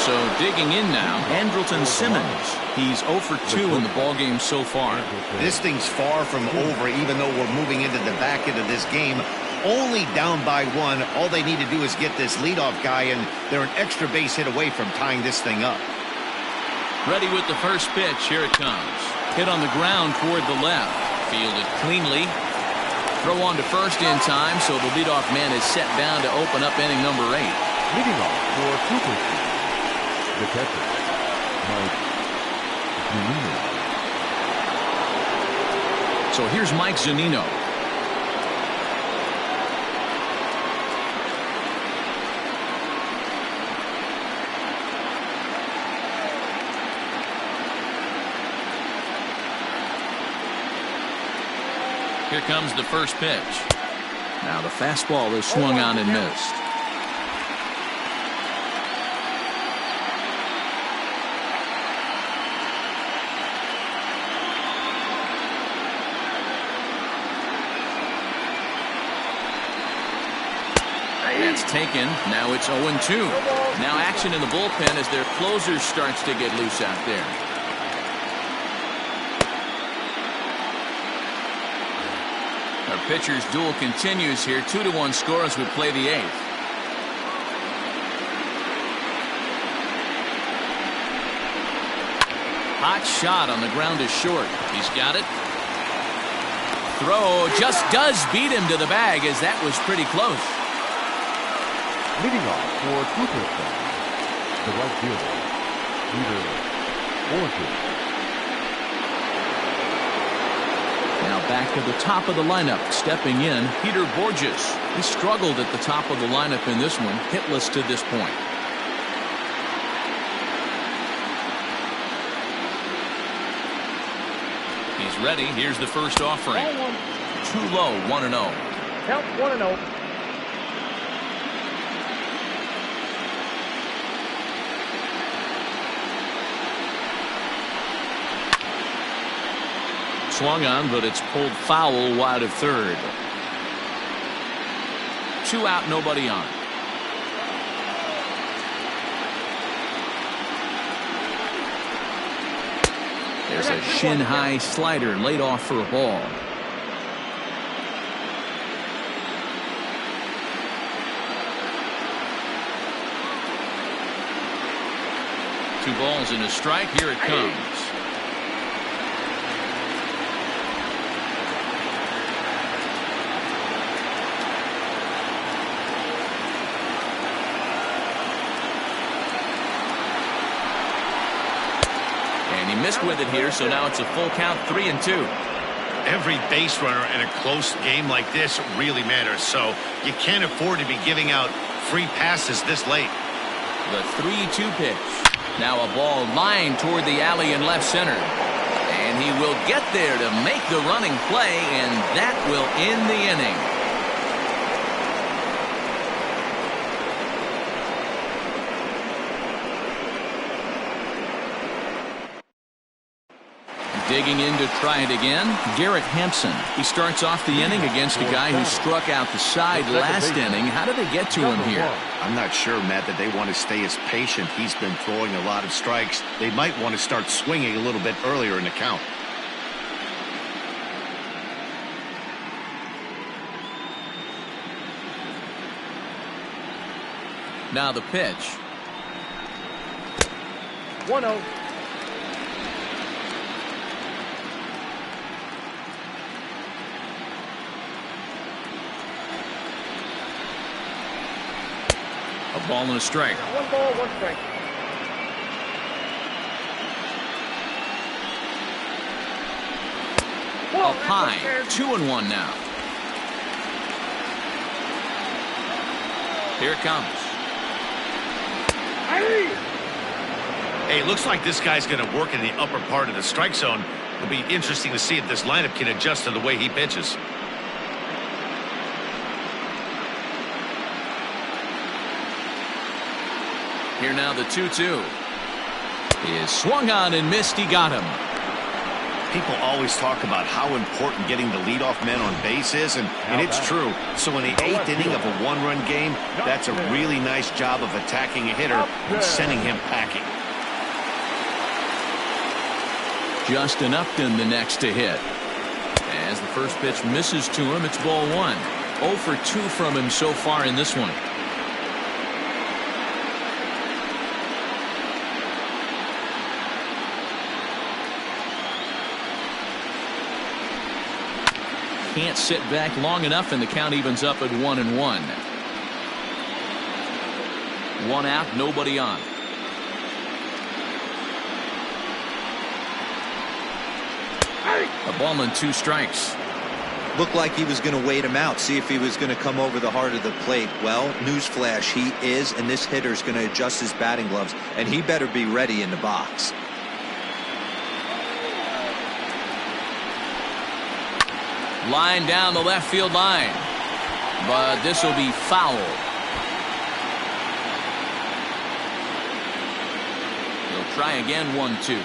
So digging in now, Andrelton Simmons. He's 0 for 2 in the ballgame so far. This thing's far from over, even though we're moving into the back end of this game. Only down by 1. All they need to do is get this leadoff guy, and they're an extra base hit away from tying this thing up. Ready with the first pitch. Here it comes. Hit on the ground toward the left. Fielded cleanly. Throw on to first in time, so the leadoff man is set down to open up inning number 8. Leading off for Cooperton, the catcher, Mike Zunino. So here's Mike Zunino. Here comes the first pitch. Now the fastball is swung on and missed. That's taken. Now it's 0-2. Now action in the bullpen as their closer starts to get loose out there. Our pitcher's duel continues here. 2-1 score as we play the 8th. Hot shot on the ground is short. He's got it. Throw just does beat him to the bag, as that was pretty close. Leading off for Cooperton, the right fielder, Peter Borges. Now back to the top of the lineup. Stepping in, Peter Borges. He struggled at the top of the lineup in this one, hitless to this point. He's ready. Here's the first offering. Too low, 1-0. Count 1-0. Swung on, but it's pulled foul wide of third. 2 out, nobody on. There's a shin-high slider laid off for a ball. Two balls and a strike. Here it comes. And he missed with it here, so now it's a full count, 3-2. Every base runner in a close game like this really matters, so you can't afford to be giving out free passes this late. The 3-2 pitch. Now a ball lined toward the alley in left center. And he will get there to make the running play, and that will end the inning. Digging in to try it again, Garrett Hampson. He starts off the inning against a guy who struck out the side last inning. How did they get to him here? I'm not sure, Matt, that they want to stay as patient. He's been throwing a lot of strikes. They might want to start swinging a little bit earlier in the count. Now the pitch. 1-0. A ball and a strike. 1 ball, 1 strike. Up high, 2-1 now. Here it comes. Hey, looks like this guy's going to work in the upper part of the strike zone. It'll be interesting to see if this lineup can adjust to the way he pitches. Here now the 2-2. He is swung on and missed. He got him. People always talk about how important getting the leadoff man on base is, and it's true. So in the 8th inning of a 1-run game, that's a really nice job of attacking a hitter and sending him packing. Justin Upton the next to hit. As the first pitch misses to him, it's ball 1. 0 for 2 from him so far in this one. Can't sit back long enough, and the count evens up at 1-1. 1 out, nobody on. A ball and 2 strikes. Looked like he was going to wait him out, see if he was going to come over the heart of the plate. Well, newsflash, he is, and this hitter's going to adjust his batting gloves, and he better be ready in the box. Line down the left field line, but this will be foul. He'll try again, 1-2.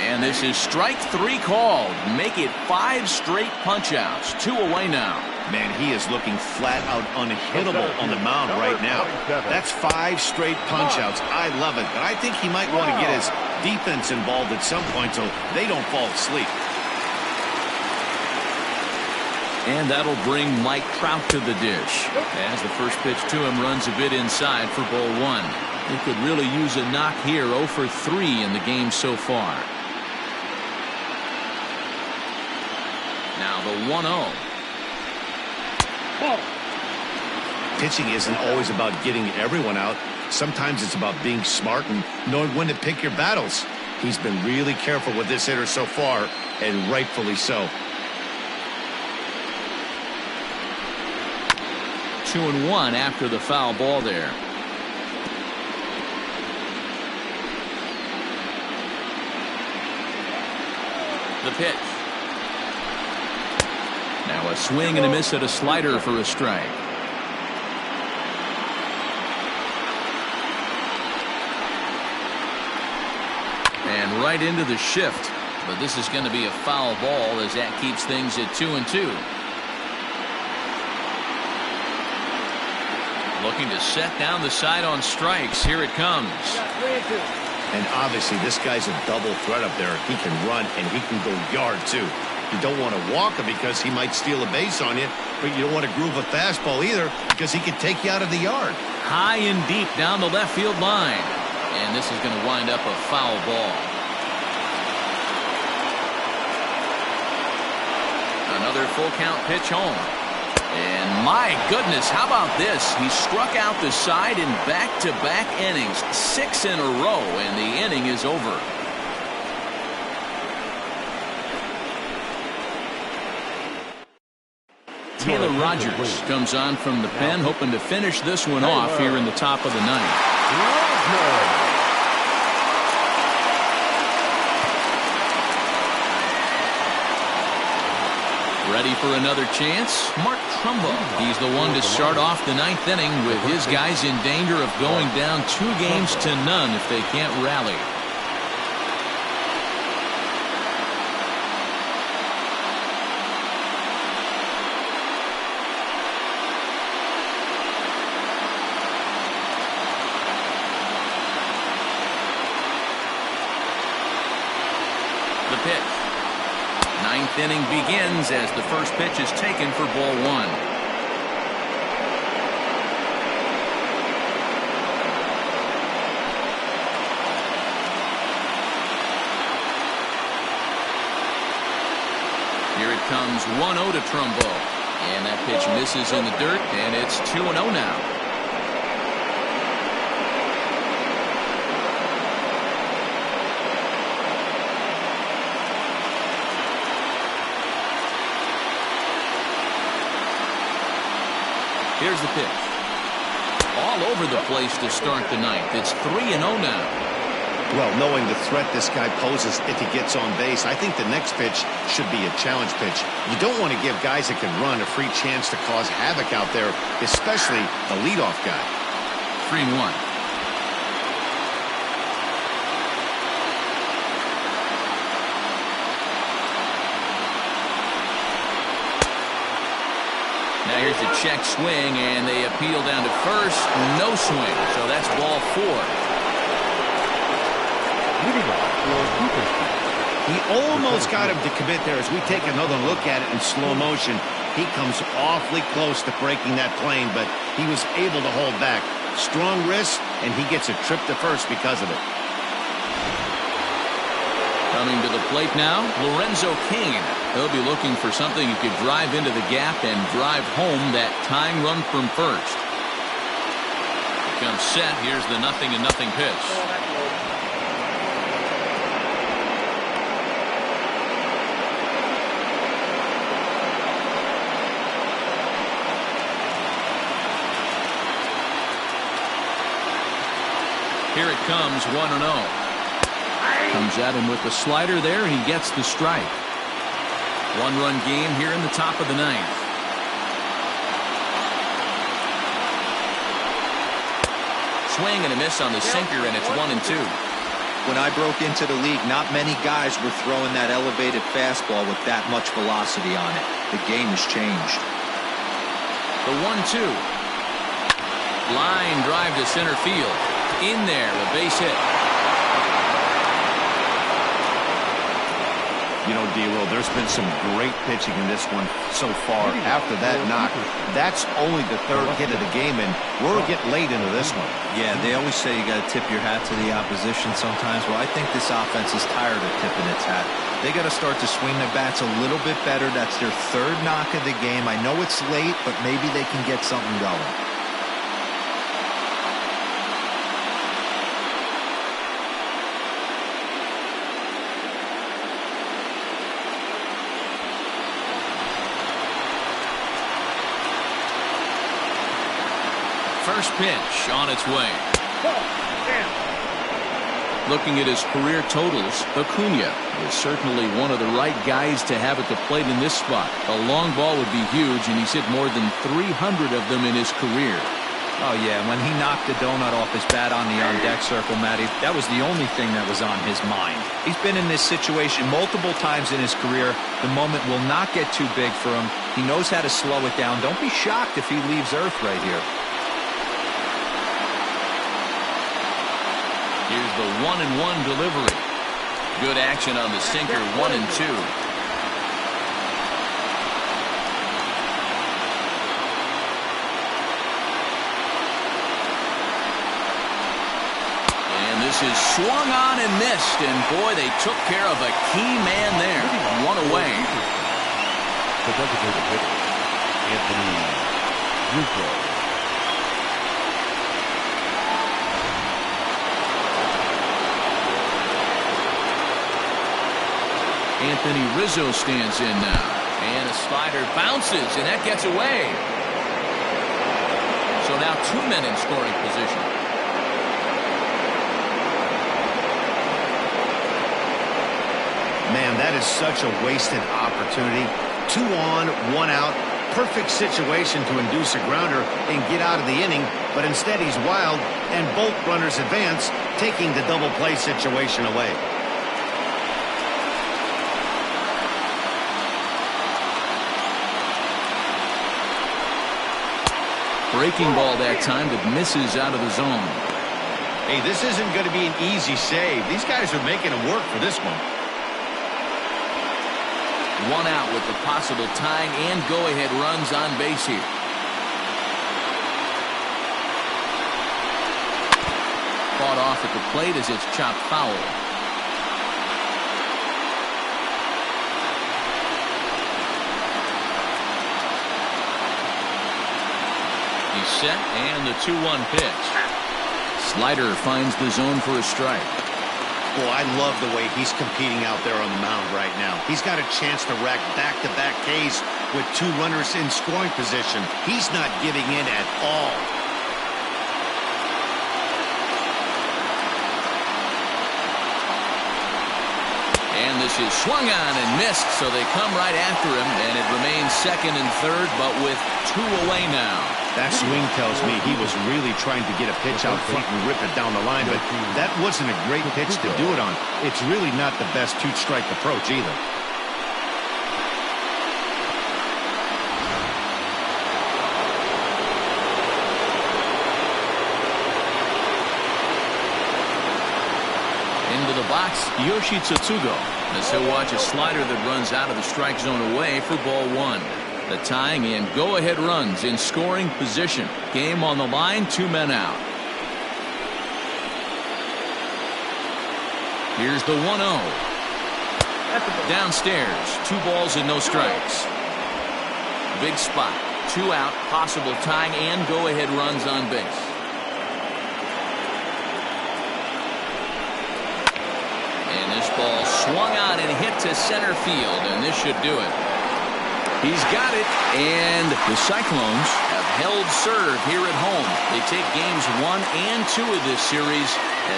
And this is strike 3 called. Make it 5 straight punch-outs. 2 away now. Man, he is looking flat out unhittable on the mound right now. That's 5 straight punch-outs. I love it, but I think he might want to get his defense involved at some point so they don't fall asleep. And that'll bring Mike Trout to the dish as the first pitch to him runs a bit inside for ball 1. He could really use a knock here. 0 for 3 in the game so far. Now the 1-0. Pitching isn't always about getting everyone out. Sometimes it's about being smart and knowing when to pick your battles. He's been really careful with this hitter so far, and rightfully so. 2-1 after the foul ball there. The pitch. Now a swing and a miss at a slider for a strike. And right into the shift. But this is going to be a foul ball as that keeps things at 2-2. Looking to set down the side on strikes. Here it comes. And obviously this guy's a double threat up there. He can run and he can go yard too. You don't want to walk him because he might steal a base on you, but you don't want to groove a fastball either because he can take you out of the yard. High and deep down the left field line. And this is going to wind up a foul ball. Another full count pitch home. And my goodness, how about this? He struck out the side in back-to-back innings. 6 in a row, and the inning is over. Taylor Rogers comes on from the pen, hoping to finish this one off here in the top of the ninth. Ready for another chance? Mark Trumbo. He's the one to start off the ninth inning with his guys in danger of going down 2 games to none if they can't rally. The pitch. Ninth inning begins as the first pitch is taken for ball 1. Here it comes 1-0 to Trumbo. And that pitch misses in the dirt, and it's 2-0 now. Here's the pitch. All over the place to start the ninth. It's 3-0 now. Well, knowing the threat this guy poses if he gets on base, I think the next pitch should be a challenge pitch. You don't want to give guys that can run a free chance to cause havoc out there, especially the leadoff guy. 3-1. Now here's a check swing, and they appeal down to first. No swing, so that's ball 4. He almost got him to commit there. As we take another look at it in slow motion, he comes awfully close to breaking that plane, but he was able to hold back. Strong wrist, and he gets a trip to first because of it. Coming to the plate now, Lorenzo Cain. He'll be looking for something he could drive into the gap and drive home that tying run from first. Becomes set. Here's the 0-0 pitch. Here it comes, 1-0. Comes at him with the slider there, and he gets the strike. 1-run game here in the top of the ninth. Swing and a miss on the sinker, and it's 1-2. When I broke into the league, not many guys were throwing that elevated fastball with that much velocity on it. The game has changed. The 1-2. Line drive to center field. In there, a base hit. You know, D-Roll, there's been some great pitching in this one so far. After that knock, that's only the third hit of the game, and we're getting late into this one. Yeah, they always say you got to tip your hat to the opposition sometimes. Well, I think this offense is tired of tipping its hat. They got to start to swing their bats a little bit better. That's their third knock of the game. I know it's late, but maybe they can get something going. First pitch on its way. Looking at his career totals, Acuna is certainly one of the right guys to have at the plate in this spot. A long ball would be huge, and he's hit more than 300 of them in his career. Oh, yeah, when he knocked the donut off his bat on the on-deck circle, Matty, that was the only thing that was on his mind. He's been in this situation multiple times in his career. The moment will not get too big for him. He knows how to slow it down. Don't be shocked if he leaves Earth right here. Here's the 1-1 delivery. Good action on the sinker, 1-2. And this is swung on and missed, and boy, they took care of a key man there. One away. The designated hitter, Anthony Rizzo. Anthony Rizzo stands in now. And a slider bounces, and that gets away. So now 2 men in scoring position. Man, that is such a wasted opportunity. 2 on, 1 out. Perfect situation to induce a grounder and get out of the inning, but instead he's wild, and both runners advance, taking the double play situation away. Breaking ball that time that misses out of the zone. Hey, this isn't going to be an easy save. These guys are making it work for this one. 1 out with the possible tying and go-ahead runs on base here. Fought off at the plate as it's chopped foul. He's set, and the 2-1 pitch. Slider finds the zone for a strike. Well, I love the way he's competing out there on the mound right now. He's got a chance to rack back-to-back Ks with 2 runners in scoring position. He's not giving in at all. And this is swung on and missed, so they come right after him, and it remains second and third, but with 2 away now. That swing tells me he was really trying to get a pitch out front and rip it down the line, but that wasn't a great pitch to do it on. It's really not the best 2-strike approach either. Into the box, Yoshi Tsutsugo, as he'll watch a slider that runs out of the strike zone away for ball 1. The tying and go-ahead runs in scoring position. Game on the line, 2 men out. Here's the 1-0. Downstairs, 2 balls and no strikes. Big spot, 2 out, possible tying and go-ahead runs on base. And this ball swung on and hit to center field, and this should do it. He's got it, and the Cyclones have held serve here at home. They take games 1 and 2 of this series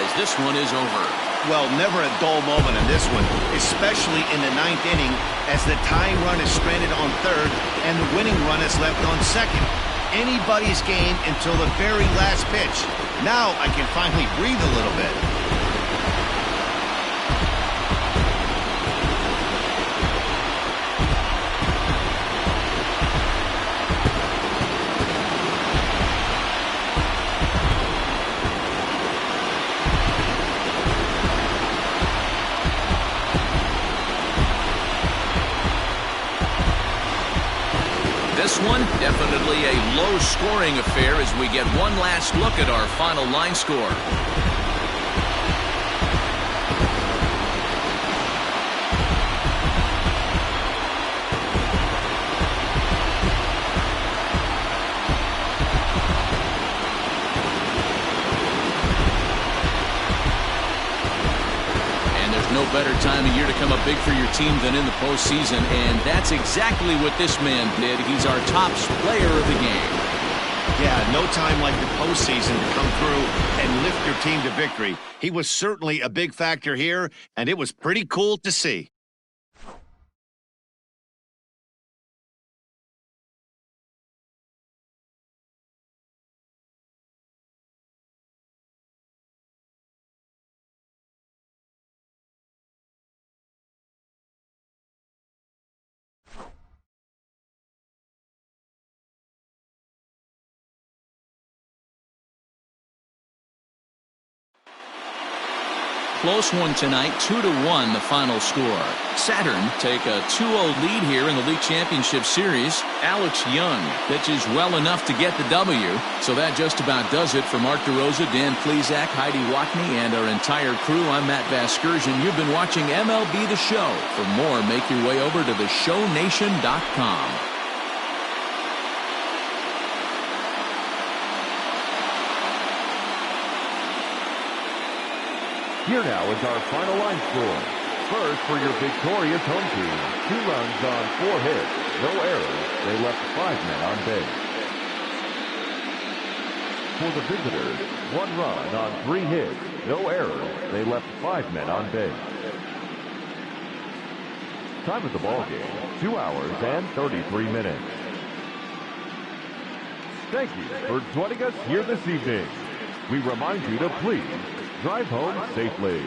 as this one is over. Well, never a dull moment in this one, especially in the 9th inning as the tying run is stranded on third and the winning run is left on second. Anybody's game until the very last pitch. Now I can finally breathe a little bit. definitely a low-scoring affair as we get one last look at our final line score. No better time of year to come up big for your team than in the postseason, and that's exactly what this man did. He's our top player of the game. Yeah, no time like the postseason to come through and lift your team to victory. He was certainly a big factor here, and it was pretty cool to see. Close one tonight, 2-1 the final score. Saturn take a 2-0 lead here in the league championship series. Alex Young pitches well enough to get the W. So that just about does it for Mark DeRosa, Dan Plesac, Heidi Watney, and our entire crew. I'm Matt Vasgersian. You've been watching MLB The Show. For more, make your way over to theshownation.com. Here now is our final line score. First, for your victorious home team, 2 runs on 4 hits, no errors. They left 5 men on base. For the visitors, 1 run on 3 hits, no errors. They left 5 men on base. Time of the ball game, 2 hours and 33 minutes. Thank you for joining us here this evening. We remind you to please drive home safely.